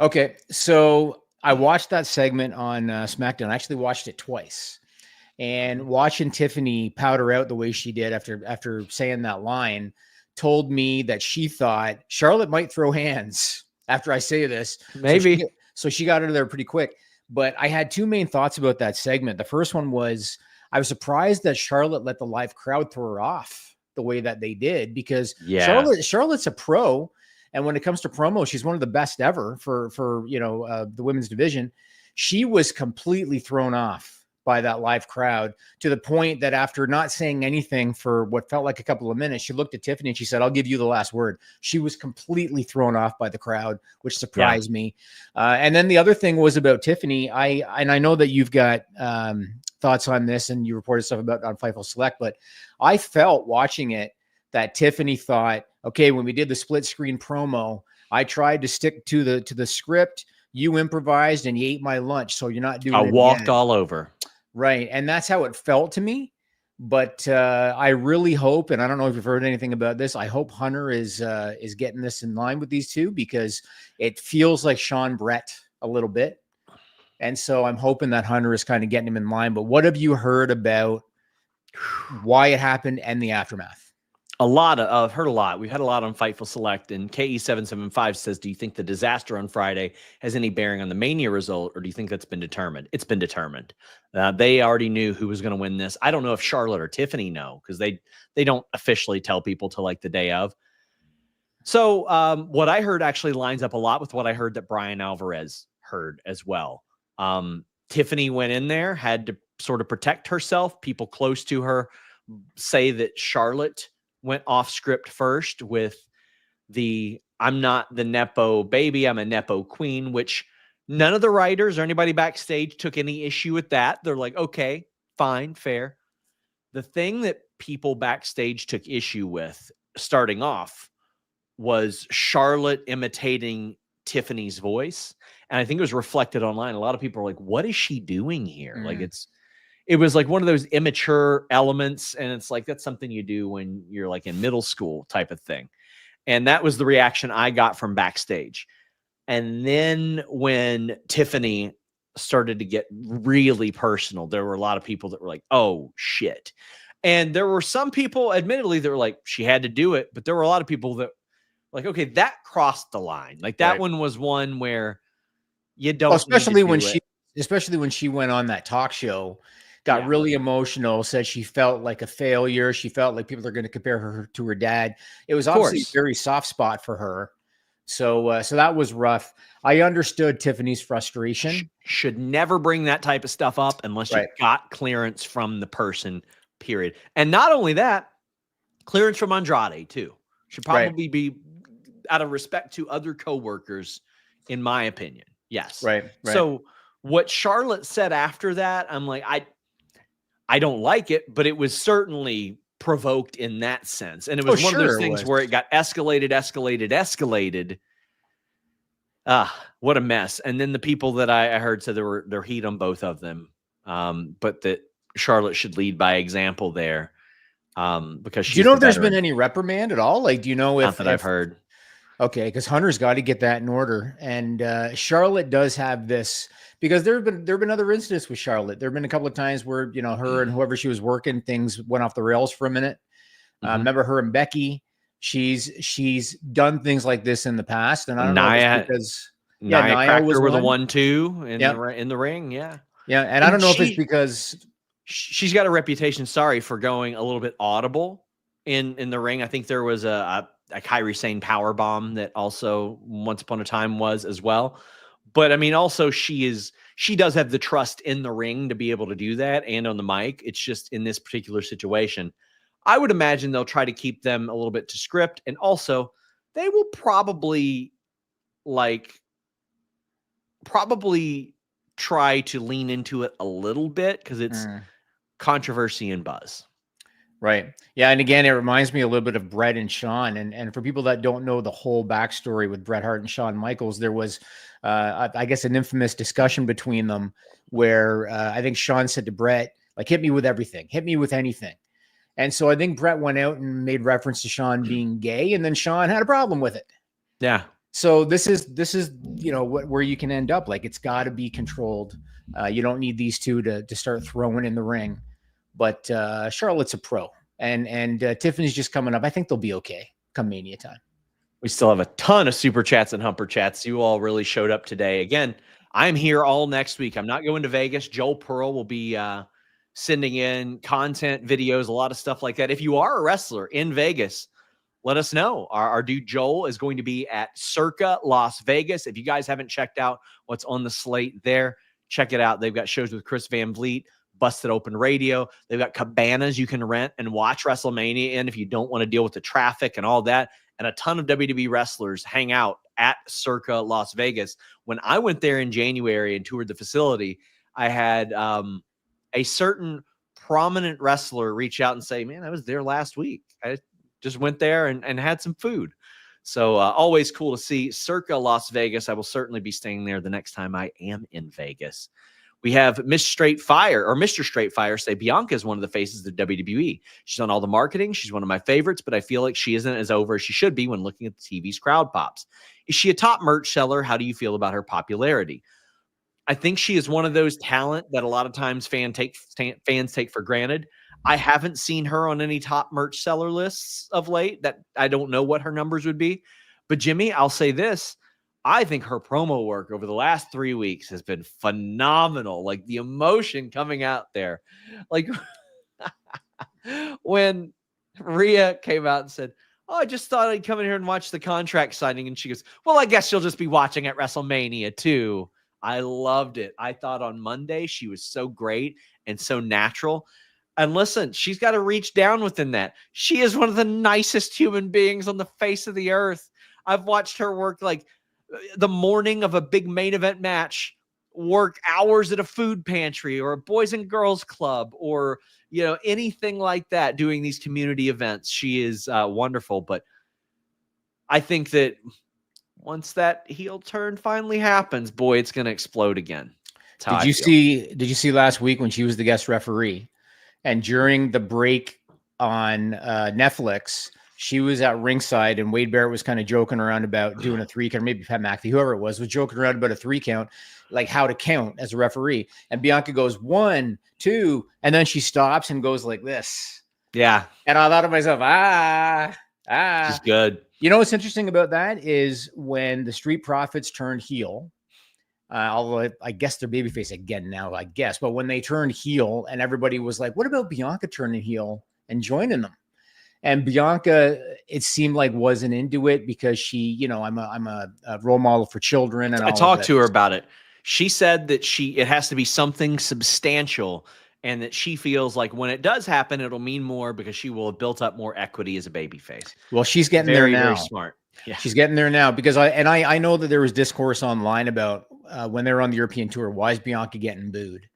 Okay, so I watched that segment on SmackDown. I actually watched it twice, and watching Tiffany powder out the way she did after saying that line told me that she thought Charlotte might throw hands after I say this. Maybe. So she got out of there pretty quick. But I had two main thoughts about that segment. The first one was I was surprised that Charlotte let the live crowd throw her off the way that they did, because Charlotte's a pro. And when it comes to promo, she's one of the best ever for the women's division. She was completely thrown off by that live crowd, to the point that after not saying anything for what felt like a couple of minutes, she looked at Tiffany and she said, I'll give you the last word. She was completely thrown off by the crowd, which surprised me. And then the other thing was about Tiffany. I know that you've got thoughts on this, and you reported stuff about on Fightful Select, but I felt watching it that Tiffany thought, okay, when we did the split screen promo, I tried to stick to the script. You improvised and you ate my lunch, so you're not doing it. I walked all over. Right. And that's how it felt to me. But I really hope, and I don't know if you've heard anything about this, I hope Hunter is getting this in line with these two, because it feels like Sean Brett a little bit. And so I'm hoping that Hunter is kind of getting him in line. But what have you heard about why it happened and the aftermath? I've heard a lot. We've had a lot on Fightful Select, and KE775 says, do you think the disaster on Friday has any bearing on the Mania result, or do you think that's been determined? It's been determined. They already knew who was going to win this. I don't know if Charlotte or Tiffany know, because they don't officially tell people till like the day of. So what I heard actually lines up a lot with what I heard that Brian Alvarez heard as well. Tiffany went in there, had to sort of protect herself. People close to her say that Charlotte went off script first with I'm not the Nepo baby, I'm a Nepo queen, which none of the writers or anybody backstage took any issue with that. They're like, okay, fine, fair. The thing that people backstage took issue with starting off was Charlotte imitating Tiffany's voice. And I think it was reflected online. A lot of people are like, what is she doing here? Like it was like one of those immature elements. And it's like, that's something you do when you're like in middle school type of thing. And that was the reaction I got from backstage. And then when Tiffany started to get really personal, there were a lot of people that were like, oh shit. And there were some people, admittedly, that were like, she had to do it. But there were a lot of people that like, okay, that crossed the line. Like that one was one where you don't, well, especially when she went on that talk show, got really emotional, said she felt like a failure. She felt like people are going to compare her to her dad. It was obviously a very soft spot for her. So that was rough. I understood Tiffany's frustration. Should never bring that type of stuff up unless you got clearance from the person, period. And not only that, clearance from Andrade too. Should probably be out of respect to other coworkers, in my opinion. Yes. Right. So what Charlotte said after that, I'm like, I don't like it, but it was certainly provoked in that sense. And it was one of those things where it got escalated. What a mess. And then the people that I heard said there heat on both of them. But that Charlotte should lead by example there, because she's Do you know the if there's veteran. been any reprimand at all? Like, do you know Not if that I've heard. Okay, because Hunter's got to get that in order, and Charlotte does have this because there have been other incidents with Charlotte. There have been a couple of times where her and whoever she was working, things went off the rails for a minute. Remember her and Becky? She's done things like this in the past, and I don't know if it's because Nia Nia cracked was her with a one. 1-2 in Yep. in the ring. Yeah, Yeah, and I don't know if it's because she's got a reputation, for going a little bit audible in the ring. I think there was a Kairi Sane power bomb that also once upon a time was as well. But I mean, also she does have the trust in the ring to be able to do that, and on the mic. It's just in this particular situation, I would imagine they'll try to keep them a little bit to script, and also they will probably try to lean into it a little bit because it's controversy and buzz. Right. Yeah. And again, it reminds me a little bit of Bret and Shawn. And for people that don't know the whole backstory with Bret Hart and Shawn Michaels, there was, I guess, an infamous discussion between them where I think Shawn said to Bret, like, hit me with everything, hit me with anything. And so I think Bret went out and made reference to Shawn being gay, and then Shawn had a problem with it. Yeah. So this is where you can end up. Like, it's got to be controlled. You don't need these two to start throwing in the ring. But Charlotte's a pro, and Tiffany's just coming up. I think they'll be okay come Mania time. We still have a ton of super chats and humper chats. You all really showed up today. Again, I'm here all next week. I'm not going to Vegas. Joel Pearl will be sending in content, videos, a lot of stuff like that. If you are a wrestler in Vegas, let us know. Our dude Joel is going to be at Circa Las Vegas. If you guys haven't checked out what's on the slate there, check it out. They've got shows with Chris Van Vliet, Busted Open Radio. They've got cabanas you can rent and watch WrestleMania in if you don't want to deal with the traffic and all that. And a ton of WWE wrestlers hang out at Circa Las Vegas. When I went there in January and toured the facility, I had a certain prominent wrestler reach out and say, man, I was there last week. I just went there and had some food. So always cool to see Circa Las Vegas. I will certainly be staying there the next time I am in Vegas. We have Miss Straight Fire or Mr. Straight Fire say Bianca is one of the faces of the WWE. She's on all the marketing. She's one of my favorites, but I feel like she isn't as over as she should be when looking at the TV's crowd pops. Is she a top merch seller? How do you feel about her popularity? I think she is one of those talent that a lot of times fans take for granted. I haven't seen her on any top merch seller lists of late. That I don't know what her numbers would be. But Jimmy, I'll say this. I think her promo work over the last 3 weeks has been phenomenal. Like the emotion coming out there. Like when Rhea came out and said, oh, I just thought I'd come in here and watch the contract signing. And she goes, well, I guess you'll just be watching at WrestleMania too. I loved it. I thought on Monday she was so great and so natural. And listen, she's got to reach down within that. She is one of the nicest human beings on the face of the earth. I've watched her work like the morning of a big main event match, work hours at a food pantry or a boys and girls club or, anything like that, doing these community events. She is wonderful. But I think that once that heel turn finally happens, boy, it's going to explode again. Did you see last week when she was the guest referee and during the break on Netflix, she was at ringside and Wade Barrett was kind of joking around about doing a 3 count, maybe Pat McAfee, whoever it was joking around about a 3 count, like how to count as a referee. And Bianca goes 1, 2, and then she stops and goes like this. Yeah. And I thought to myself, She's good. You know what's interesting about that is when the Street Profits turned heel, although I guess they're babyface again now, but when they turned heel and everybody was like, what about Bianca turning heel and joining them? And Bianca, it seemed like wasn't into it because she, I'm a role model for children. And I talked to her about it. She said that it has to be something substantial and that she feels like when it does happen, it'll mean more because she will have built up more equity as a babyface. Well, she's getting there now. Very smart. Yeah. She's getting there now because I know that there was discourse online about when they were on the European tour, why is Bianca getting booed?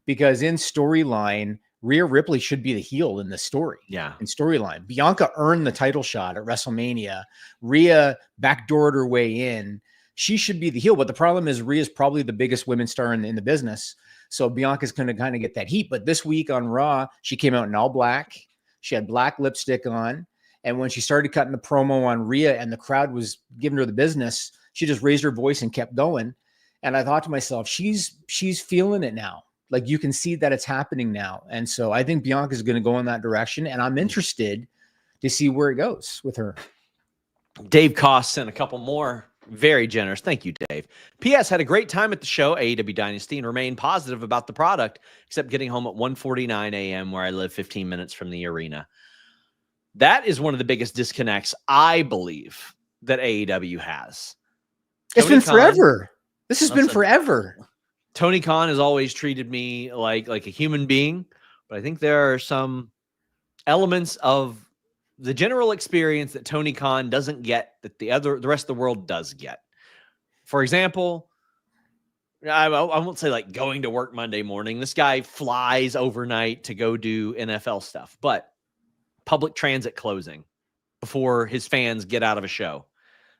Because in storyline, Rhea Ripley should be the heel in this story. Yeah. In storyline, Bianca earned the title shot at WrestleMania. Rhea backdoored her way in. She should be the heel. But the problem is Rhea's probably the biggest women's star in the business. So Bianca's going to kind of get that heat. But this week on Raw, she came out in all black. She had black lipstick on. And when she started cutting the promo on Rhea and the crowd was giving her the business, she just raised her voice and kept going. And I thought to myself, she's feeling it now. Like you can see that it's happening now. And so I think Bianca's going to go in that direction. And I'm interested to see where it goes with her. Dave Koss sent a couple more. Very generous. Thank you, Dave. P.S. Had a great time at the show, AEW Dynasty, and remained positive about the product, except getting home at 1:49 a.m. where I live 15 minutes from the arena. That is one of the biggest disconnects, I believe, that AEW has. It's Tony been forever. This has been forever. Tony Khan has always treated me like a human being, but I think there are some elements of the general experience that Tony Khan doesn't get that the rest of the world does get. For example, I won't say like going to work Monday morning. This guy flies overnight to go do NFL stuff, but public transit closing before his fans get out of a show.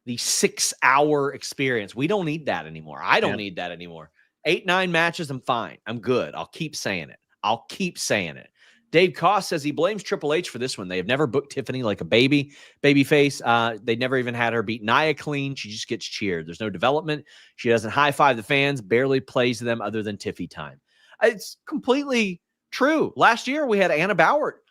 The 6-hour experience. We don't need that anymore. I don't need that anymore. 8-9 matches, I'm fine. I'm good. I'll keep saying it. Dave Koss says he blames Triple H for this one. They have never booked Tiffany like a baby face. They never even had her beat Nia clean. She just gets cheered. There's no development. She doesn't high-five the fans, barely plays them other than Tiffy time. It's completely true. Last year, we had Anna Bauer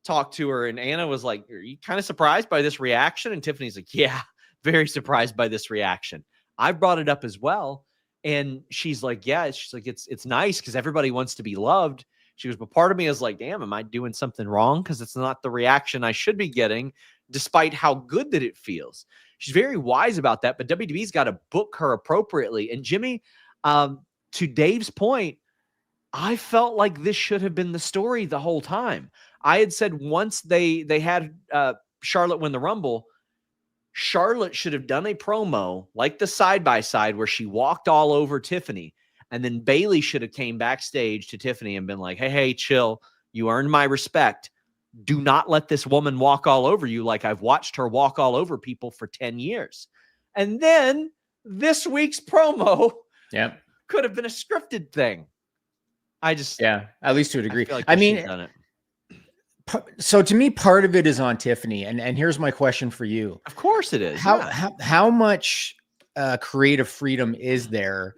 talk to her, and Anna was like, are you kind of surprised by this reaction? And Tiffany's like, yeah, very surprised by this reaction. I brought it up as well. And she's like, yeah, she's like, it's nice because everybody wants to be loved. She goes, but part of me is like, damn, am I doing something wrong? Because it's not the reaction I should be getting, despite how good that it feels. She's very wise about that, but WWE's got to book her appropriately. And Jimmy, to Dave's point, I felt like this should have been the story the whole time. I had said once they had Charlotte win the Rumble, Charlotte should have done a promo like the side-by-side where she walked all over Tiffany. And then Bayley should have came backstage to Tiffany and been like, hey, chill. You earned my respect. Do not let this woman walk all over you like I've watched her walk all over people for 10 years. And then this week's promo could have been a scripted thing. At least to a degree. Like I mean, so to me, part of it is on Tiffany. And here's my question for you. Of course it is. How much creative freedom is there?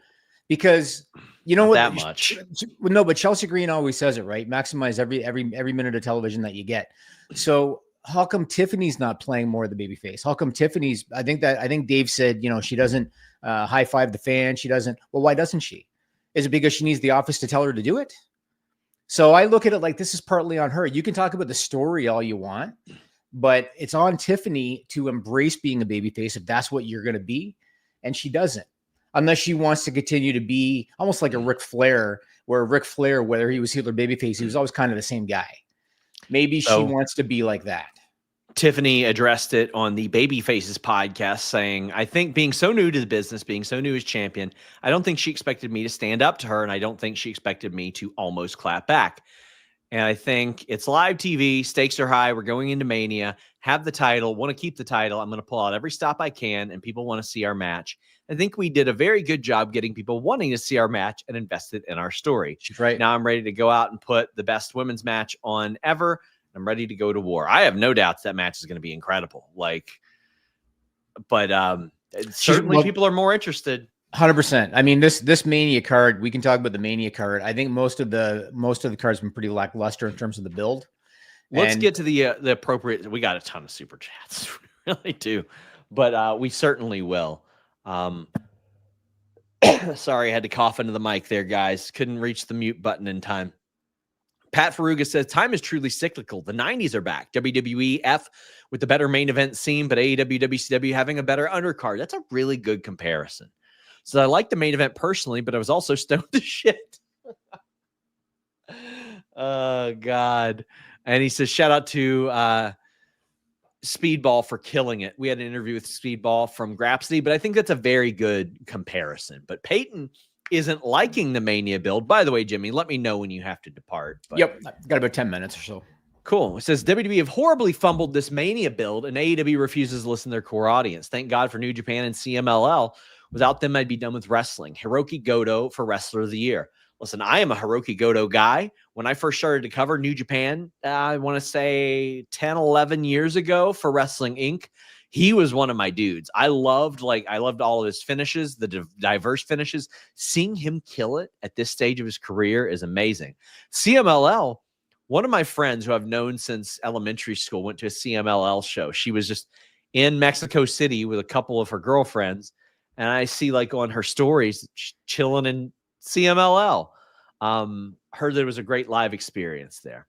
Because you know Not what? That much. No, but Chelsea Green always says it, right? Maximize every minute of television that you get. So how come Tiffany's not playing more of the babyface? How come Tiffany's? I think Dave said, she doesn't high five the fan. She doesn't. Well, why doesn't she? Is it because she needs the office to tell her to do it? So I look at it like this is partly on her. You can talk about the story all you want, but it's on Tiffany to embrace being a babyface if that's what you're going to be, and she doesn't. Unless she wants to continue to be almost like a Ric Flair, where Ric Flair, whether he was heel or babyface, he was always kind of the same guy. Maybe she wants to be like that. Tiffany addressed it on the Babyfaces podcast, saying, I think being so new to the business, being so new as champion, I don't think she expected me to stand up to her, and I don't think she expected me to almost clap back. And I think it's live TV, stakes are high, we're going into Mania, have the title, want to keep the title, I'm going to pull out every stop I can, and people want to see our match. I think we did a very good job getting people wanting to see our match and invested in our story. She's right. Now I'm ready to go out and put the best women's match on ever. I'm ready to go to war. I have no doubts that match is going to be incredible. Certainly people are more interested. 100%. I mean, this Mania card, we can talk about the Mania card. I think most of the cards have been pretty lackluster in terms of the build. Let's get to the appropriate. We got a ton of super chats, we really do, but we certainly will. Sorry, I had to cough into the mic there, guys. Couldn't reach the mute button in time. Pat Faruga says, time is truly cyclical. The 90s are back. WWEF with the better main event scene, but AEW, WCW having a better undercard. That's a really good comparison. So I like the main event personally, but I was also stoned to shit. Oh, God. And he says, shout out to Speedball for killing it. We had an interview with Speedball from Grapsody, but I think that's a very good comparison. But Peyton isn't liking the Mania build. By the way, Jimmy, let me know when you have to depart. But yep, got about 10 minutes or so. Cool. It says WWE have horribly fumbled this Mania build, and AEW refuses to listen to their core audience. Thank God for New Japan and CMLL. Without them, I'd be done with wrestling. Hiroki Goto for Wrestler of the Year. Listen, I am a Hiroki Goto guy. When I first started to cover New Japan, I want to say 10, 11 years ago for Wrestling Inc., he was one of my dudes. I loved all of his finishes, the diverse finishes. Seeing him kill it at this stage of his career is amazing. CMLL, one of my friends who I've known since elementary school went to a CMLL show. She was just in Mexico City with a couple of her girlfriends, and I see like on her stories chilling in CMLL. Heard that it was a great live experience there.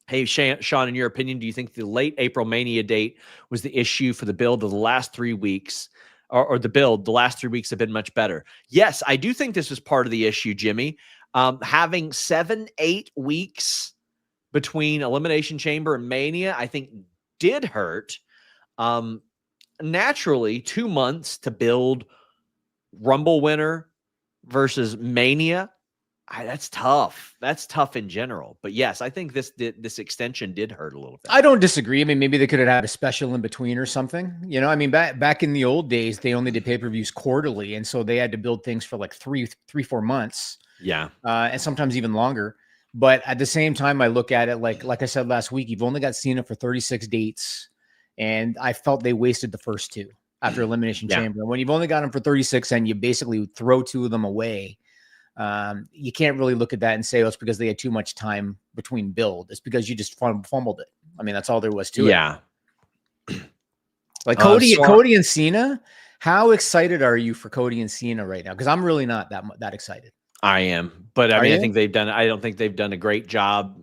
Hey, Sean, in your opinion, do you think the late April Mania date was the issue for the build of the last 3 weeks, or the last 3 weeks have been much better? Yes, I do think this was part of the issue, Jimmy. Having 7-8 weeks between Elimination Chamber and Mania, I think did hurt. Naturally, 2 months to build Rumble winner versus Mania, that's tough. That's tough in general. But yes, I think this extension did hurt a little bit. I don't disagree. I mean, maybe they could have had a special in between or something. You know, I mean, back in the old days, they only did pay-per-views quarterly, and so they had to build things for like 3-4 months. Yeah, and sometimes even longer. But at the same time, I look at it like I said last week, you've only got Cena for 36 dates, and I felt they wasted the first 2 after Elimination Chamber. And when you've only got them for 36 and you basically throw 2 of them away, you can't really look at that and say, oh, it's because they had too much time between build. It's because you just fumbled it. I mean, that's all there was to it. Like Cody and Cena. How excited are you for Cody and Cena right now? Because I'm really not that excited. I am, but I mean, I don't think they've done a great job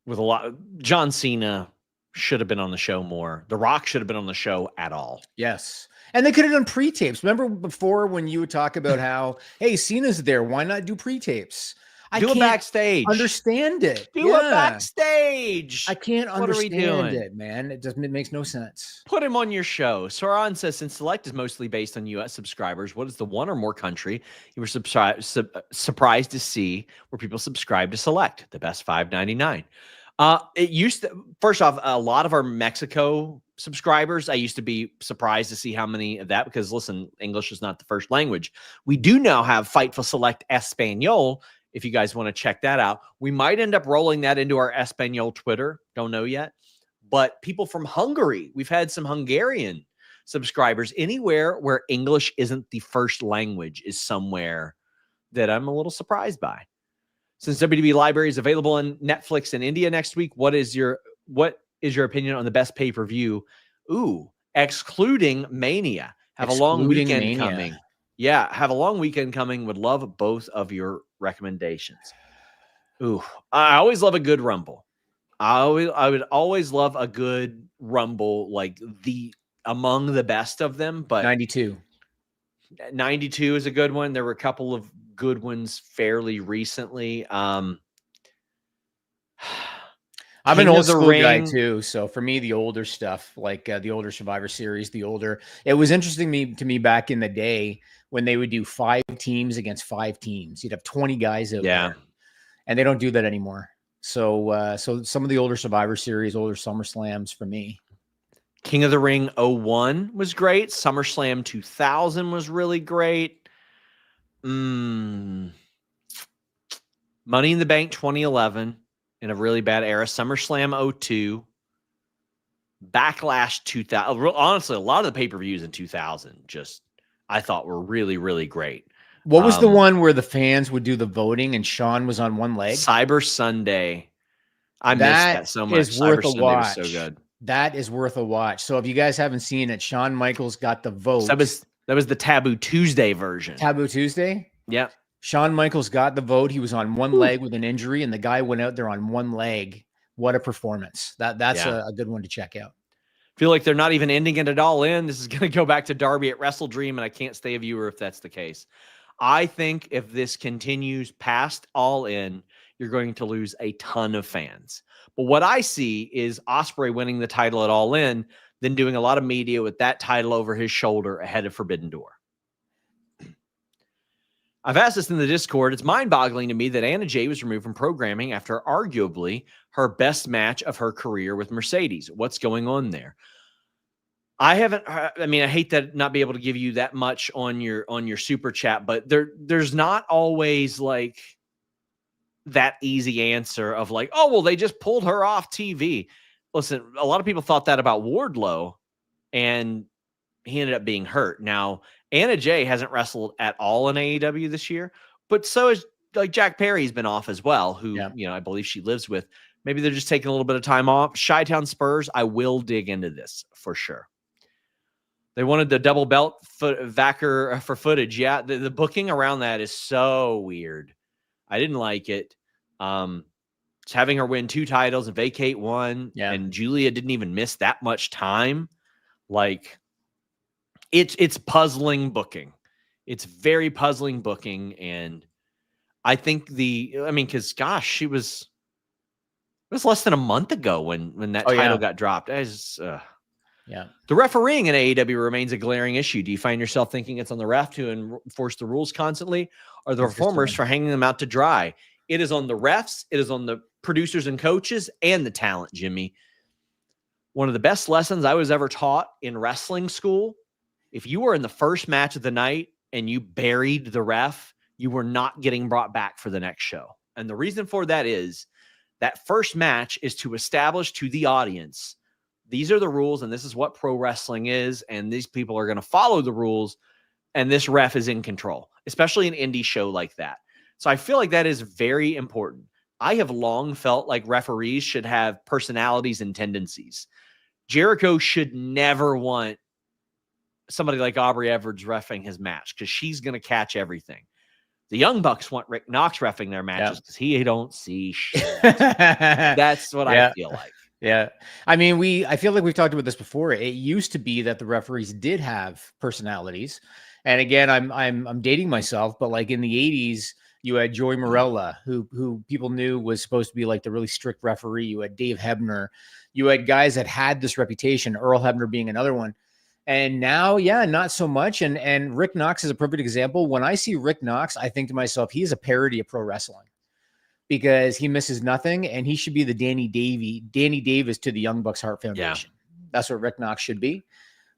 with a lot. John Cena should have been on the show more. The Rock should have been on the show at all. Yes. And they could have done pre-tapes. Remember before when you would talk about how, hey, Cena's there. Why not do pre-tapes? Do it backstage. Understand it. Do it backstage. I can't understand it, man. It makes no sense. Put him on your show. Soran says, since Select is mostly based on U.S. subscribers, what is the one or more country you were surprised to see where people subscribe to Select? The best $5.99. It used to, first off, a lot of our Mexico subscribers, I used to be surprised to see how many of that, because listen, English is not the first language. We do now have Fightful Select Espanol. If you guys want to check that out, we might end up rolling that into our Espanol Twitter. Don't know yet. But people from Hungary, we've had some Hungarian subscribers. Anywhere where English isn't the first language is somewhere that I'm a little surprised by. Since WWE Library is available on Netflix in India next week, what is your opinion on the best pay-per-view? Excluding Mania. Have a long weekend coming. Yeah, have a long weekend coming. Would love both of your recommendations. I always love a good Rumble. I would always love a good Rumble, like among the best of them. But 92 is a good one. There were a couple of good ones fairly recently. I'm an old school guy too, so for me, the older stuff, like the older Survivor Series, it was interesting to me back in the day when they would do 5 teams against 5 teams. You'd have 20 guys out there, and they don't do that anymore. So some of the older Survivor Series, older SummerSlams for me. King of the Ring 01 was great. SummerSlam 2000 was really great. Money in the Bank 2011 in a really bad era. SummerSlam 02. Backlash 2000. Honestly, a lot of the pay-per-views in 2000 I thought were really, really great. What was the one where the fans would do the voting and Sean was on one leg? Cyber Sunday. I missed that so much. Is worth a watch. Was so good. That is worth a watch. So if you guys haven't seen it, Shawn Michaels got the vote. That was the Taboo Tuesday version. Taboo Tuesday? Yeah. Shawn Michaels got the vote. He was on one leg with an injury, and the guy went out there on one leg. What a performance. That's a good one to check out. Feel like they're not even ending it at All In. This is going to go back to Darby at WrestleDream, and I can't stay a viewer if that's the case. I think if this continues past All In, you're going to lose a ton of fans. But what I see is Ospreay winning the title at All In, then doing a lot of media with that title over his shoulder ahead of Forbidden Door. I've asked this in the Discord. It's mind-boggling to me that Anna Jay was removed from programming after arguably her best match of her career with Mercedes. What's going on there? I haven't. I mean, I hate that not be able to give you that much on your super chat, but there's not always like that easy answer of like, oh well, they just pulled her off TV. Listen, a lot of people thought that about Wardlow, and he ended up being hurt. Now, Anna Jay hasn't wrestled at all in AEW this year, but so is like Jack Perry's been off as well, who I believe she lives with. Maybe they're just taking a little bit of time off. Chi-Town Spurs, I will dig into this for sure. They wanted the double belt Vacker for footage. Yeah, the booking around that is so weird. I didn't like it. It's having her win 2 titles and vacate 1. Yeah. And Julia didn't even miss that much time. Like, it's puzzling booking. It's very puzzling booking. And I think because gosh, it was less than a month ago when that title got dropped. The refereeing in AEW remains a glaring issue. Do you find yourself thinking it's on the ref to enforce the rules constantly, or the performers for hanging them out to dry? It is on the refs. It is on the producers and coaches and the talent, Jimmy. One of the best lessons I was ever taught in wrestling school, if you were in the first match of the night and you buried the ref, you were not getting brought back for the next show. And the reason for that is that first match is to establish to the audience, these are the rules and this is what pro wrestling is. And these people are going to follow the rules. And this ref is in control, especially an indie show like that. So I feel like that is very important. I have long felt like referees should have personalities and tendencies. Jericho should never want somebody like Aubrey Edwards reffing his match because she's going to catch everything. The Young Bucks want Rick Knox reffing their matches because he don't see shit. That's what I feel like. Yeah. I mean, I feel like we've talked about this before. It used to be that the referees did have personalities. And again, I'm dating myself, but like in the 80s, you had Joey Morella, who people knew was supposed to be like the really strict referee. You had Dave Hebner. You had guys that had this reputation, Earl Hebner being another one. And now, not so much. And Rick Knox is a perfect example. When I see Rick Knox, I think to myself, he is a parody of pro wrestling because he misses nothing. And he should be the Danny Davis to the Young Bucks Heart Foundation. Yeah. That's what Rick Knox should be.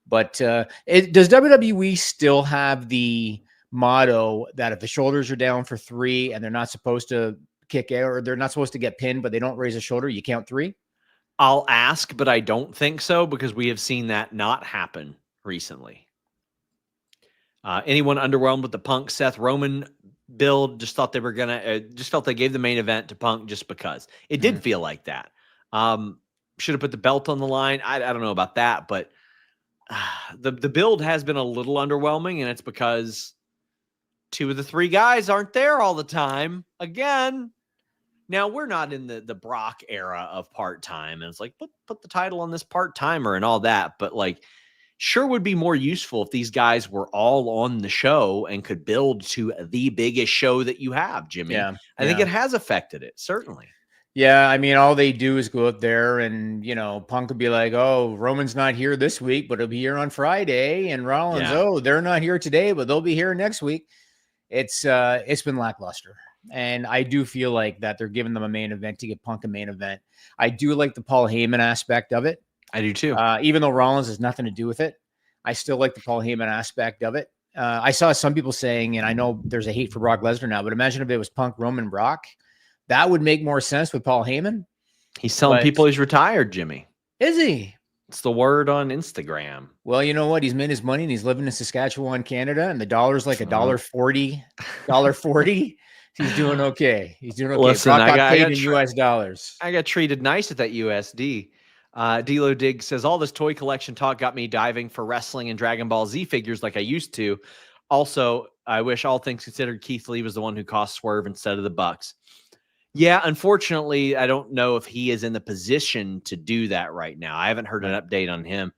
But does WWE still have the motto that if the shoulders are down for 3 and they're not supposed to kick out or they're not supposed to get pinned, but they don't raise a shoulder, you count 3? I'll ask, but I don't think so because we have seen that not happen recently. Anyone underwhelmed with the Punk Seth Roman build? Just thought they were gonna. Just felt they gave the main event to Punk just because it did feel like that. Should have put the belt on the line. I don't know about that, but the build has been a little underwhelming, and it's because 2 of the 3 guys aren't there all the time. Again. Now, we're not in the Brock era of part-time, and it's like, put the title on this part-timer and all that, but like, sure would be more useful if these guys were all on the show and could build to the biggest show that you have, Jimmy. Yeah, I think it has affected it, certainly. Yeah, I mean, all they do is go out there and, Punk would be like, oh, Roman's not here this week, but he'll be here on Friday, and Rollins, oh, they're not here today, but they'll be here next week. It's been lackluster. And I do feel like that they're giving them a main event to get Punk a main event. I do like the Paul Heyman aspect of it. I do too. Even though Rollins has nothing to do with it, I still like the Paul Heyman aspect of it. I saw some people saying, and I know there's a hate for Brock Lesnar now, but imagine if it was Punk, Roman, Brock. That would make more sense with Paul Heyman. He's telling people he's retired, Jimmy. Is he? It's the word on Instagram. Well, you know what? He's made his money and he's living in Saskatchewan, Canada, and the dollar's like $1.40. He's doing okay. Listen, Brock got paid in US dollars. I got treated nice at that USD. D'Lo Dig says, all this toy collection talk got me diving for wrestling and Dragon Ball Z figures like I used to. Also, I wish all things considered Keith Lee was the one who cost Swerve instead of the Bucks. Yeah, unfortunately, I don't know if he is in the position to do that right now. I haven't heard an update on him.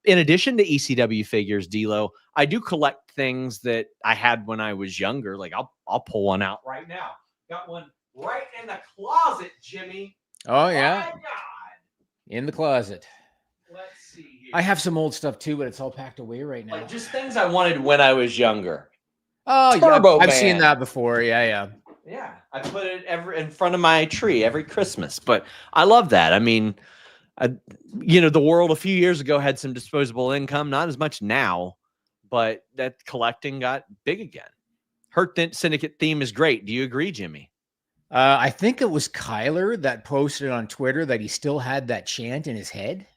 In addition to ECW figures, D'Lo, I do collect things that I had when I was younger. Like I'll pull one out right now. Got one right in the closet, Jimmy. Oh yeah, my God. In the closet. Let's see here. I have some old stuff too, but it's all packed away right now. Like just things I wanted when I was younger. Oh yeah, I've seen that before. Yeah. Yeah, I put it in front of my tree every Christmas. But I love that. I mean, The world a few years ago had some disposable income, not as much now, but that collecting got big again. Hurt Syndicate theme is great. Do you agree, Jimmy? I think it was Kyler that posted on Twitter that he still had that chant in his head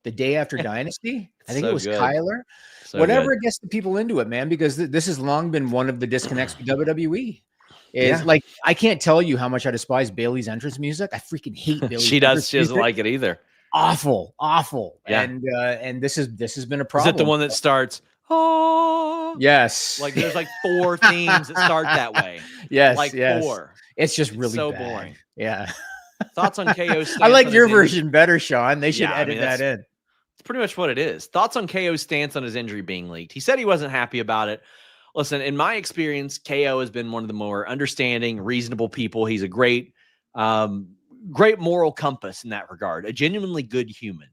the day after Dynasty. I think So it was good. Kyler. So Whatever good. gets the people into it, man, because this has long been one of the disconnects with WWE. Is Yeah. like, I can't tell you how much I despise Bailey's entrance music. I freaking hate Bailey's She entrance doesn't music. like it either. Awful. Yeah. And this has been a Is problem. it the one that starts? Oh, Yes. like there's like 4 themes that start that way. Yes. Like yes. 4. It's just really so bad. boring. Yeah. Thoughts on KO's stance I like on your his injury? version better, Sean. They should Yeah, I edit mean, that in. It's pretty much what it is. Thoughts on KO's stance on his injury being leaked. He said he wasn't happy about it. Listen, in my experience, KO has been one of the more understanding, reasonable people. He's a great moral compass in that regard, a genuinely good human.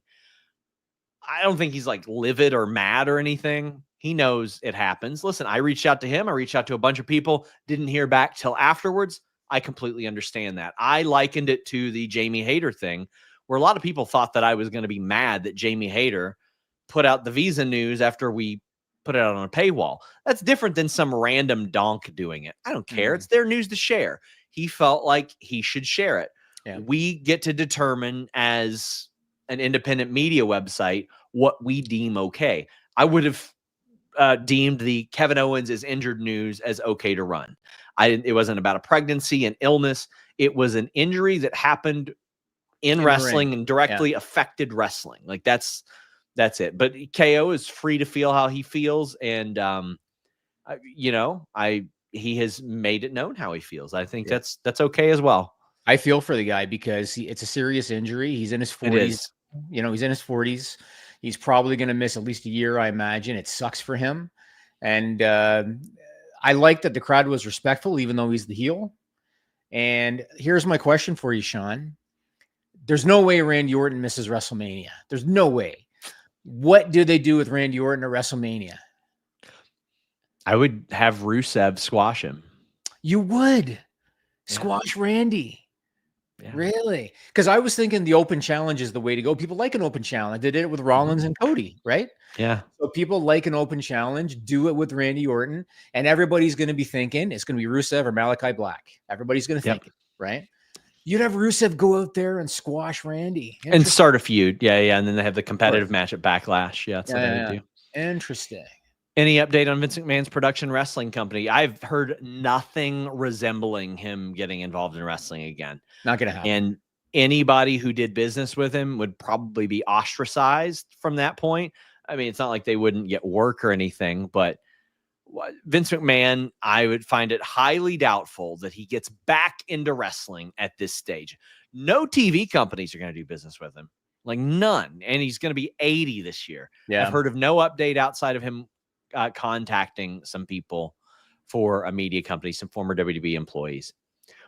I don't think he's like livid or mad or anything. He knows it happens. Listen, I reached out to him. I reached out to a bunch of people, didn't hear back till afterwards. I completely understand that. I likened it to the Jamie Hayter thing, where a lot of people thought that I was going to be mad that Jamie Hayter put out the visa news after we put it out on a paywall. That's different than some random donk doing it. I don't care. It's their news to share. He felt like he should share it. Yeah. We get to determine as an independent media website what we deem okay. I would have deemed the Kevin Owens is injured news as okay to run. It wasn't about a pregnancy and illness. It was an injury that happened in wrestling and directly affected wrestling. Like that's it. But KO is free to feel how he feels. And, he has made it known how he feels. I think that's okay as well. I feel for the guy because it's a serious injury. He's in his 40s. He's in his 40s. He's probably going to miss at least a year, I imagine. It sucks for him. And I like that the crowd was respectful, even though he's the heel. And here's my question for you, Sean. There's no way Randy Orton misses WrestleMania. There's no way. What do they do with Randy Orton at WrestleMania? I would have Rusev squash him. You would squash Randy. Yeah. Really? Because I was thinking the open challenge is the way to go. People like an open challenge. They did it with Rollins and Cody, right? Yeah. So people like an open challenge. Do it with Randy Orton. And everybody's going to be thinking it's going to be Rusev or Malachi Black. Everybody's going to think it, right? You'd have Rusev go out there and squash Randy. And start a feud. Yeah. And then they have the competitive match at Backlash. Yeah, that's what they would do. Interesting. Any update on Vince McMahon's production wrestling company? I've heard nothing resembling him getting involved in wrestling again. Not going to happen. And anybody who did business with him would probably be ostracized from that point. I mean, it's not like they wouldn't get work or anything, but Vince McMahon, I would find it highly doubtful that he gets back into wrestling at this stage. No TV companies are going to do business with him. Like none. And he's going to be 80 this year. Yeah. I've heard of no update outside of him contacting some people for a media company, some former WWE employees.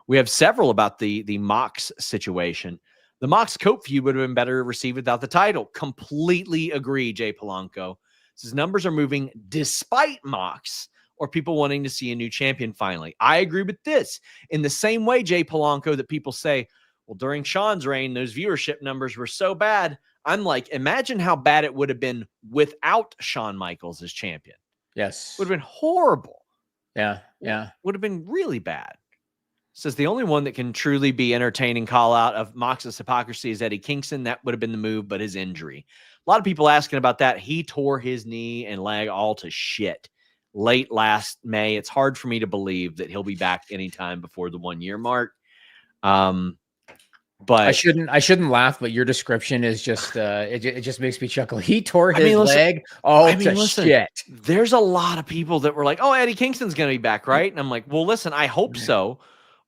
We have several about the Mox situation. The Mox Cope feud would have been better received without the title. Completely agree, Jay Polanco. His numbers are moving despite Mox or people wanting to see a new champion finally. I agree with this. In the same way, Jay Polanco, that people say, well, during Sean's reign, those viewership numbers were so bad. I'm like, imagine how bad it would have been without Shawn Michaels as champion. Yes. Would have been horrible. Yeah. Yeah. Would have been really bad. Says the only one that can truly be entertaining call out of Mox's hypocrisy is Eddie Kingston. That would have been the move, but his injury. A lot of people asking about that. He tore his knee and leg all to shit late last May. It's hard for me to believe that he'll be back anytime before the 1 year mark. But I shouldn't laugh, but your description is just it just makes me chuckle. He tore his leg. Shit. There's a lot of people that were like, "Oh, Eddie Kingston's going to be back, right?" And I'm like, "Well, listen, I hope so."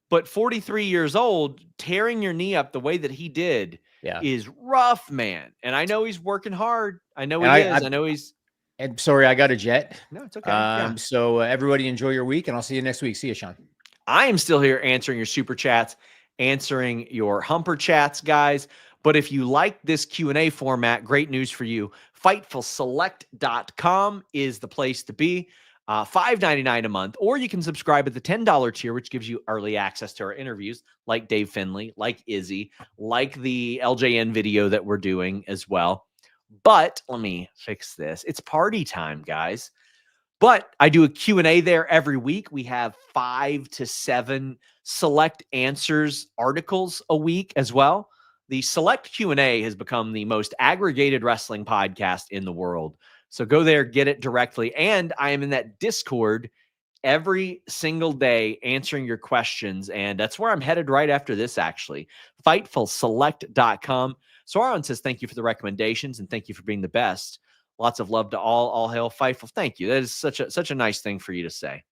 But 43 years old, tearing your knee up the way that he did is rough, man. And I know he's working hard. I know he is. I know he's. And sorry, I got a jet. No, it's okay. So everybody enjoy your week, and I'll see you next week. See you, Sean. I am still here answering your super chats, answering your Humper chats, guys. But if you like this Q&A format, great news for you. FightfulSelect.com is the place to be. $5.99 a month, or you can subscribe at the $10 tier, which gives you early access to our interviews, like Dave Finley, like Izzy, like the LJN video that we're doing as well. But let me fix this. It's party time, guys. But I do a Q&A there every week. We have 5 to 7 select answers articles a week as well. The select Q&A has become the most aggregated wrestling podcast in the world. So go there, get it directly. And I am in that Discord every single day answering your questions. And that's where I'm headed right after this, actually. FightfulSelect.com. Sauron says, thank you for the recommendations and thank you for being the best. Lots of love to all. All hail Fightful. Thank you. That is such a nice thing for you to say.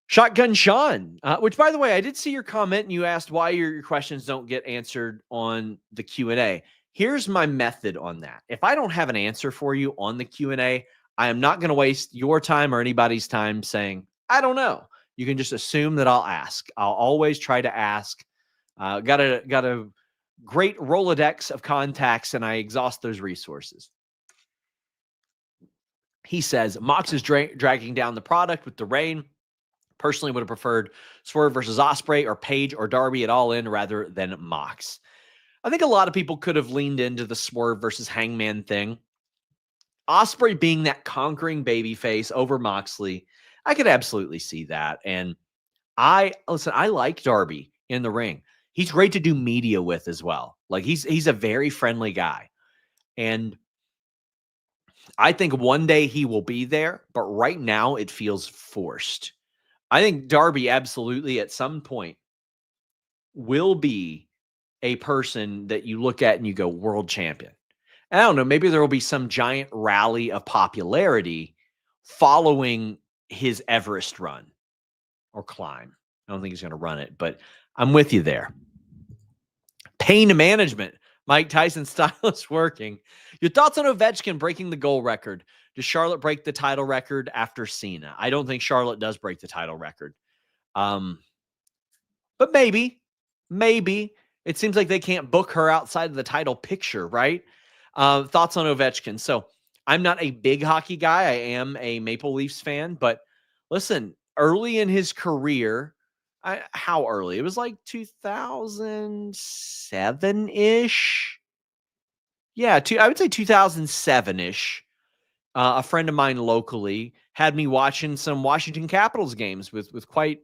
Shotgun Sean, which, by the way, I did see your comment and you asked why your questions don't get answered on the Q&A. Here's my method on that. If I don't have an answer for you on the Q&A, I am not going to waste your time or anybody's time saying, I don't know. You can just assume that I'll ask. I'll always try to ask. Got a great Rolodex of contacts, and I exhaust those resources. He says, Mox is dragging down the product with the rain. Personally would have preferred Swerve versus Ospreay or Paige or Darby at All In rather than Mox. I think a lot of people could have leaned into the Swerve versus Hangman thing. Ospreay being that conquering babyface over Moxley, I could absolutely see that. And I like Darby in the ring. He's great to do media with as well. Like he's a very friendly guy. And I think one day he will be there, but right now it feels forced. I think Darby absolutely at some point will be a person that you look at and you go, world champion. And I don't know, maybe there will be some giant rally of popularity following his Everest run or climb. I don't think he's going to run it, but I'm with you there. Pain management. Mike Tyson style is working. Your thoughts on Ovechkin breaking the goal record? Does Charlotte break the title record after Cena? I don't think Charlotte does break the title record. But maybe. It seems like they can't book her outside of the title picture, right? Thoughts on Ovechkin. So I'm not a big hockey guy. I am a Maple Leafs fan. But listen, early in his career, how early? It was like 2007-ish. Yeah, I would say 2007-ish. A friend of mine locally had me watching some Washington Capitals games with quite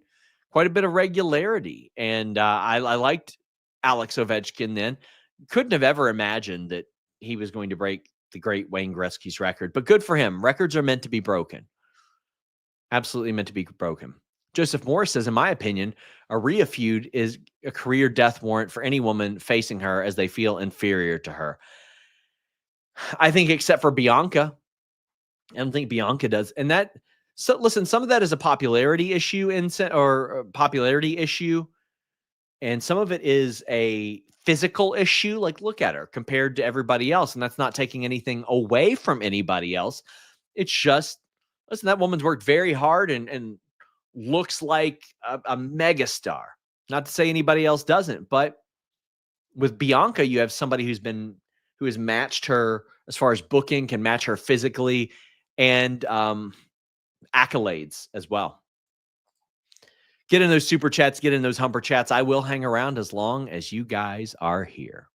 a bit of regularity. And I liked Alex Ovechkin then. Couldn't have ever imagined that he was going to break the great Wayne Gretzky's record. But good for him. Records are meant to be broken. Absolutely meant to be broken. Joseph Morris says, in my opinion, a Rhea feud is a career death warrant for any woman facing her as they feel inferior to her. I think except for Bianca. I don't think Bianca does. And listen, some of that is a popularity issue and some of it is a physical issue. Like, look at her compared to everybody else. And that's not taking anything away from anybody else. It's just, listen, that woman's worked very hard and looks like a megastar. Not to say anybody else doesn't, but with Bianca, you have somebody who has matched her as far as booking, can match her physically, and accolades as well. Get in those super chats, get in those humper chats. I will hang around as long as you guys are here.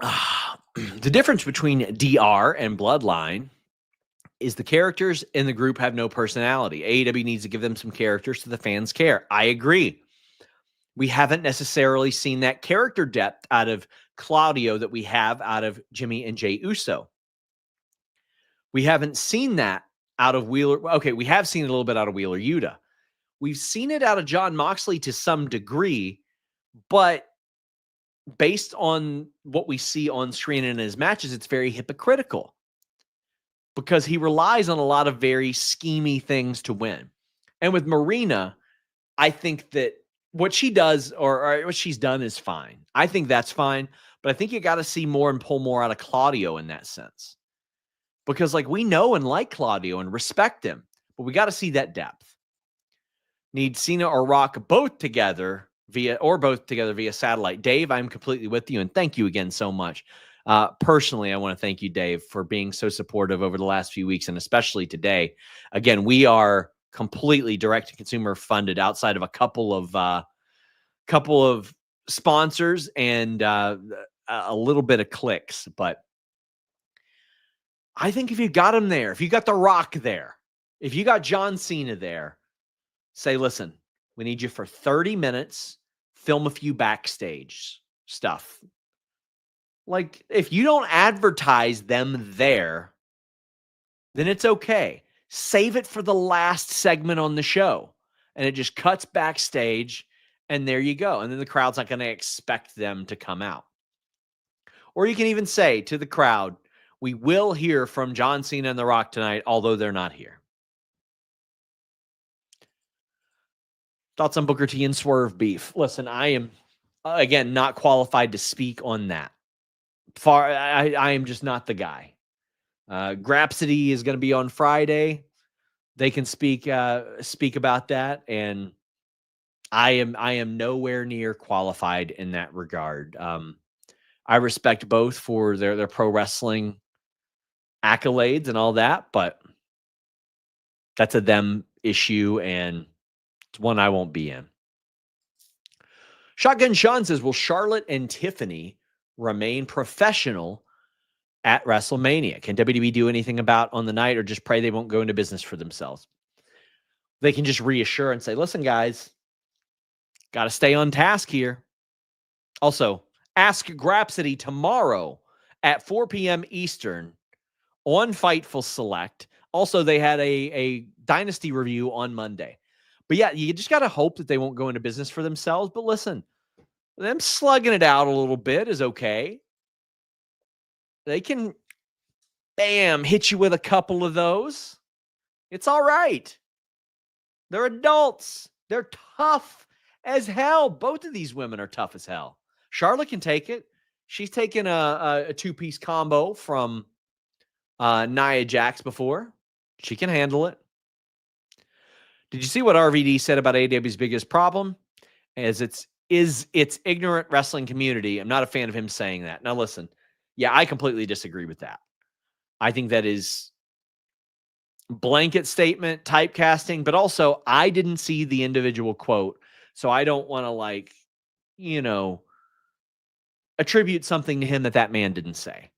The difference between DR and Bloodline is the characters in the group have no personality. AEW needs to give them some characters so the fans care. I agree. We haven't necessarily seen that character depth out of Claudio that we have out of Jimmy and Jey Uso. We haven't seen that out of Wheeler. Okay, we have seen it a little bit out of Wheeler Yuta. We've seen it out of Jon Moxley to some degree, but based on what we see on screen in his matches, it's very hypocritical because he relies on a lot of very schemy things to win. And with Marina, I think that what she does or what she's done is fine. I think that's fine, but I think you got to see more and pull more out of Claudio in that sense. Because like we know and like Claudio and respect him, but we got to see that depth. Need Cena or Rock both together via satellite. Dave, I'm completely with you, and thank you again so much. Personally, I want to thank you, Dave, for being so supportive over the last few weeks and especially today. Again, we are completely direct to consumer funded outside of a couple of sponsors and a little bit of clicks. But I think if you got him there, if you got The Rock there, if you got John Cena there, say, listen, we need you for 30 minutes, film a few backstage stuff. Like, if you don't advertise them there, then it's okay. Save it for the last segment on the show. And it just cuts backstage, and there you go. And then the crowd's not going to expect them to come out. Or you can even say to the crowd, we will hear from John Cena and The Rock tonight, although they're not here. Thoughts on Booker T and Swerve beef? Listen, I am, again, not qualified to speak on that. I am just not the guy. Grapsity is going to be on Friday. They can speak about that, and I am nowhere near qualified in that regard. I respect both for their pro wrestling accolades and all that, but that's a them issue, and it's one I won't be in. Shotgun Sean says, will Charlotte and Tiffany remain professional at WrestleMania? Can WWE do anything about on the night, or just pray they won't go into business for themselves? They can just reassure and say, listen, guys, got to stay on task here. Also, ask Grapsity tomorrow at 4 p.m. Eastern on Fightful Select. Also, they had a Dynasty review on Monday. But yeah, you just got to hope that they won't go into business for themselves. But listen, them slugging it out a little bit is okay. They can, bam, hit you with a couple of those. It's all right. They're adults. They're tough as hell. Both of these women are tough as hell. Charlotte can take it. She's taken a two-piece combo from Nia Jax before. She can handle it. Did you see what RVD said about AEW's biggest problem? Is its ignorant wrestling community. I'm not a fan of him saying that. Now listen, yeah, I completely disagree with that. I think that is blanket statement, typecasting, but also I didn't see the individual quote, so I don't want to attribute something to him that man didn't say.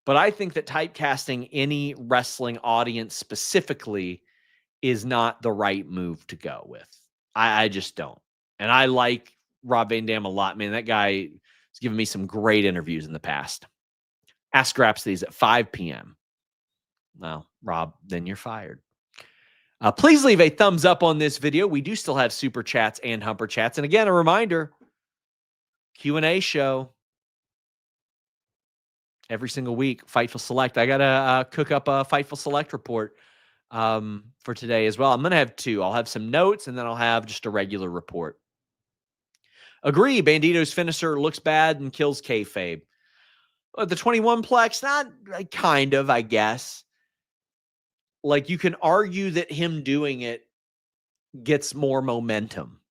But I think that typecasting any wrestling audience specifically is not the right move to go with. I just don't. And I like Rob Van Dam a lot, man. That guy has given me some great interviews in the past. Ask Grapsity's at 5 p.m. Well, Rob, then you're fired. Please leave a thumbs up on this video. We do still have super chats and humper chats. And again, a reminder, Q&A show every single week. Fightful Select. I got to cook up a Fightful Select report for today as well. I'm going to have two. I'll have some notes, and then I'll have just a regular report. Agree, Bandito's finisher looks bad and kills kayfabe. The 21-plex, not kind of, I guess. Like, you can argue that him doing it gets more momentum.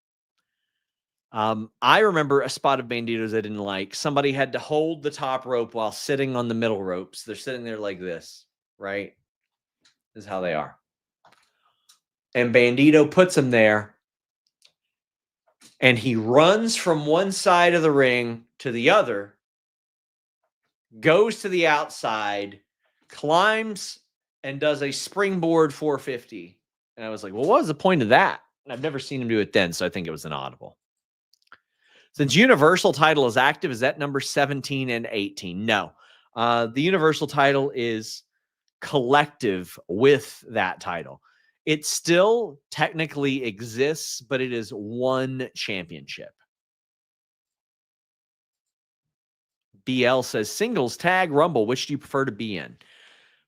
I remember a spot of Bandito's I didn't like. Somebody had to hold the top rope while sitting on the middle ropes. They're sitting there like this, right? This is how they are. And Bandito puts him there, and he runs from one side of the ring to the other, goes to the outside, climbs, and does a springboard 450. And I was like, well, what was the point of that? And I've never seen him do it then, so I think it was an audible. Since Universal title is active, is that number 17 and 18? No. The Universal title is collective with that title. It still technically exists, but it is one championship. BL says, singles, tag, Rumble, which do you prefer to be in?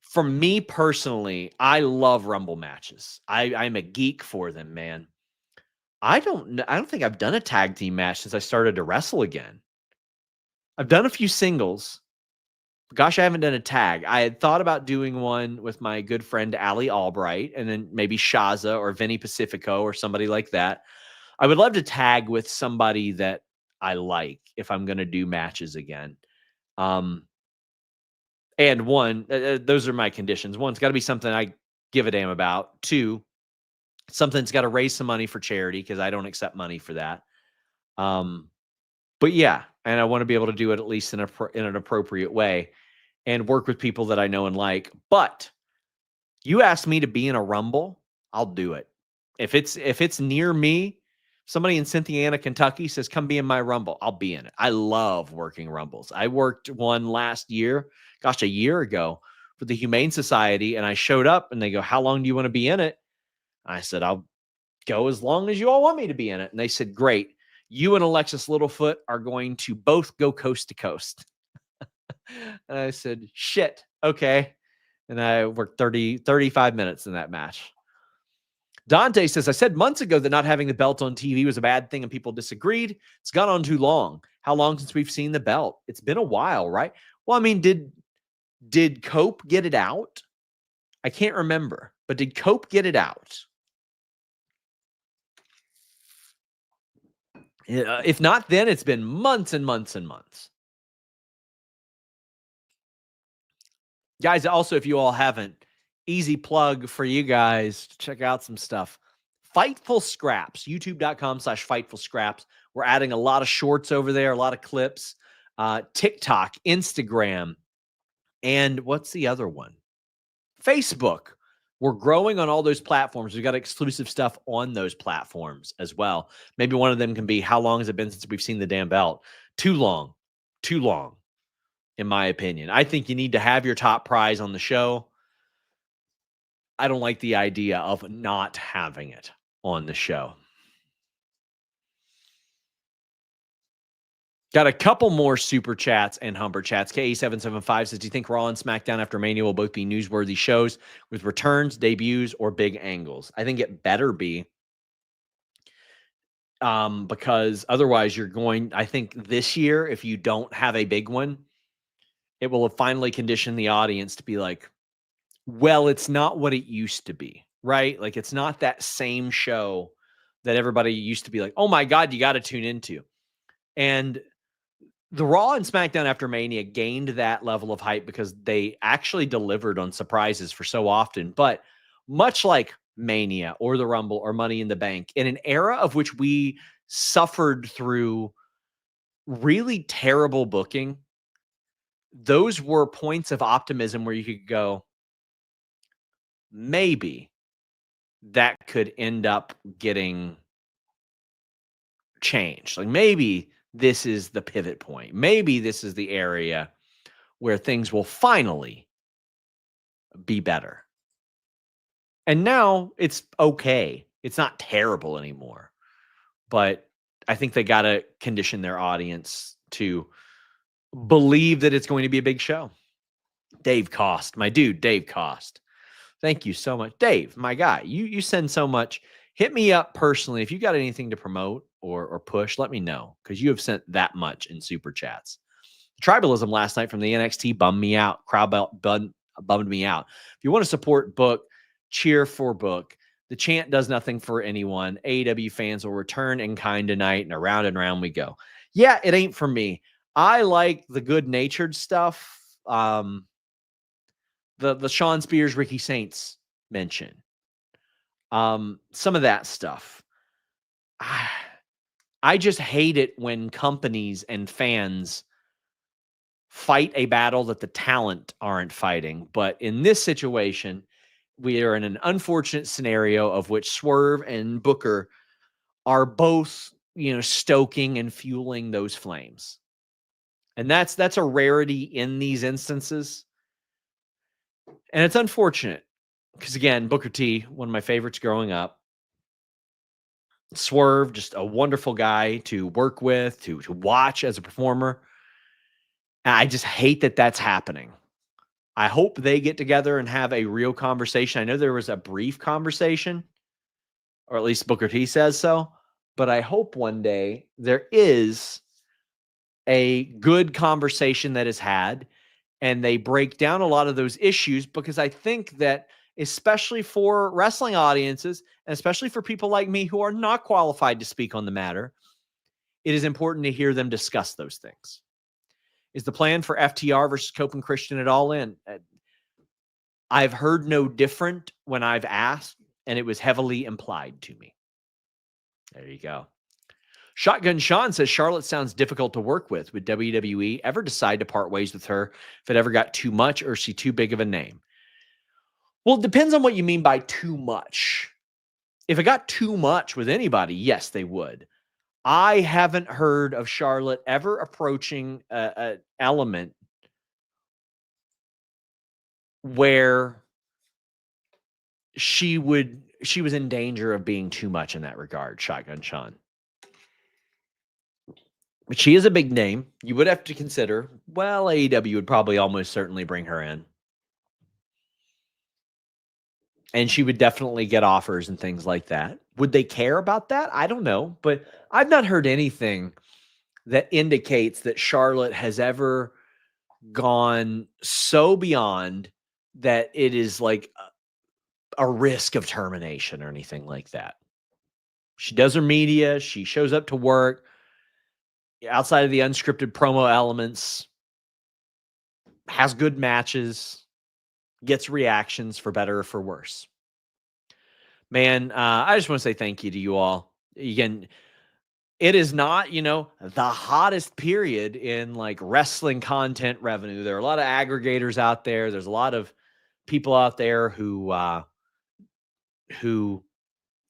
For me personally, I love Rumble matches. I'm a geek for them, man. I don't think I've done a tag team match since I started to wrestle again. I've done a few singles. But gosh, I haven't done a tag. I had thought about doing one with my good friend Allie Albright, and then maybe Shaza or Vinny Pacifico or somebody like that. I would love to tag with somebody that I like if I'm going to do matches again. And one, those are my conditions. One, it's got to be something I give a damn about. Two, something's got to raise some money for charity because I don't accept money for that. But yeah, and I want to be able to do it at least in an appropriate way and work with people that I know and like. But you ask me to be in a Rumble, I'll do it. If it's near me, somebody in Cynthiana, Kentucky says, come be in my Rumble, I'll be in it. I love working Rumbles. I worked one last year, a year ago, for the Humane Society, and I showed up and they go, how long do you want to be in it? I said, I'll go as long as you all want me to be in it. And they said, great. You and Alexis Littlefoot are going to both go coast to coast. And I said, shit, okay. And I worked 35 minutes in that match. Dante says, I said months ago that not having the belt on TV was a bad thing and people disagreed. It's gone on too long. How long since we've seen the belt? It's been a while, right? Well, I mean, did Cope get it out? I can't remember, but did Cope get it out? If not, then it's been months and months and months. Guys, also, if you all haven't, easy plug for you guys to check out some stuff. Fightful Scraps, youtube.com/Fightful Scraps. We're adding a lot of shorts over there, a lot of clips, TikTok, Instagram, and what's the other one? Facebook. We're growing on all those platforms. We've got exclusive stuff on those platforms as well. Maybe one of them can be, how long has it been since we've seen the damn belt? Too long, in my opinion. I think you need to have your top prize on the show. I don't like the idea of not having it on the show. Got a couple more super chats and Humber chats. KE775 says, do you think Raw and SmackDown after Mania will both be newsworthy shows with returns, debuts, or big angles? I think it better be. Because otherwise I think this year, if you don't have a big one, it will have finally conditioned the audience to be like, well, it's not what it used to be, right? Like, it's not that same show that everybody used to be like, oh my God, you got to tune into. And the Raw and SmackDown after Mania gained that level of hype because they actually delivered on surprises for so often. But much like Mania or the Rumble or Money in the Bank, in an era of which we suffered through really terrible booking, those were points of optimism where you could go, maybe that could end up getting changed. Like, maybe this is the pivot point. Maybe this is the area where things will finally be better. And now it's okay. It's not terrible anymore. But I think they got to condition their audience to believe that it's going to be a big show. Dave Cost, my dude, Dave Cost. Thank you so much. Dave, my guy, you send so much. Hit me up personally. If you got anything to promote or push, let me know, because you have sent that much in super chats. Tribalism last night from the NXT bummed me out. Crowd bummed me out. If you want to support Book, cheer for Book. The chant does nothing for anyone. AEW fans will return in kind tonight, and around we go. Yeah, it ain't for me. I like the good-natured stuff. The Sean Spears, Ricky Saints mention. Some of that stuff. I just hate it when companies and fans fight a battle that the talent aren't fighting. But in this situation, we are in an unfortunate scenario of which Swerve and Booker are both, stoking and fueling those flames. And that's a rarity in these instances. And it's unfortunate because, again, Booker T, one of my favorites growing up. Swerve, just a wonderful guy to work with, to watch as a performer. And I just hate that that's happening. I hope they get together and have a real conversation. I know there was a brief conversation, or at least Booker T says so, but I hope one day there is a good conversation that is had and they break down a lot of those issues, because I think that, especially for wrestling audiences, and especially for people like me who are not qualified to speak on the matter, it is important to hear them discuss those things. Is the plan for FTR versus Cope and Christian at All In? I've heard no different when I've asked, and it was heavily implied to me. There you go. Shotgun Sean says Charlotte sounds difficult to work with. Would WWE ever decide to part ways with her if it ever got too much, or is she too big of a name? Well, it depends on what you mean by too much. If it got too much with anybody, yes, they would. I haven't heard of Charlotte ever approaching an element where she was in danger of being too much in that regard, Shotgun Sean. But she is a big name. You would have to consider, well, AEW would probably almost certainly bring her in. And she would definitely get offers and things like that. Would they care about that? I don't know. But I've not heard anything that indicates that Charlotte has ever gone so beyond that it is like a risk of termination or anything like that. She does her media. She shows up to work. Outside of the unscripted promo elements, has good matches, gets reactions for better or for worse. Man, I just want to say thank you to you all. Again, it is not, the hottest period in like wrestling content revenue. There are a lot of aggregators out there. There's a lot of people out there who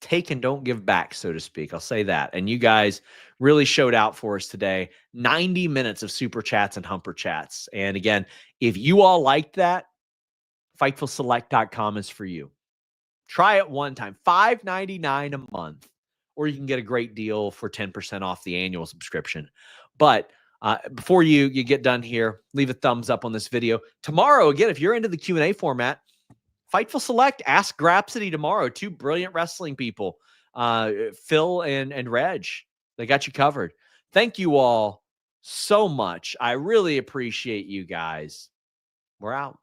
take and don't give back, so to speak. I'll say that. And you guys really showed out for us today. 90 minutes of super chats and humper chats. And again, if you all liked that, FightfulSelect.com is for you. Try it one time, $5.99 a month, or you can get a great deal for 10% off the annual subscription. But before you get done here, leave a thumbs up on this video. Tomorrow, again, if you're into the Q&A format, Fightful Select, Ask Grapsody tomorrow. Two brilliant wrestling people, Phil and Reg. They got you covered. Thank you all so much. I really appreciate you guys. We're out.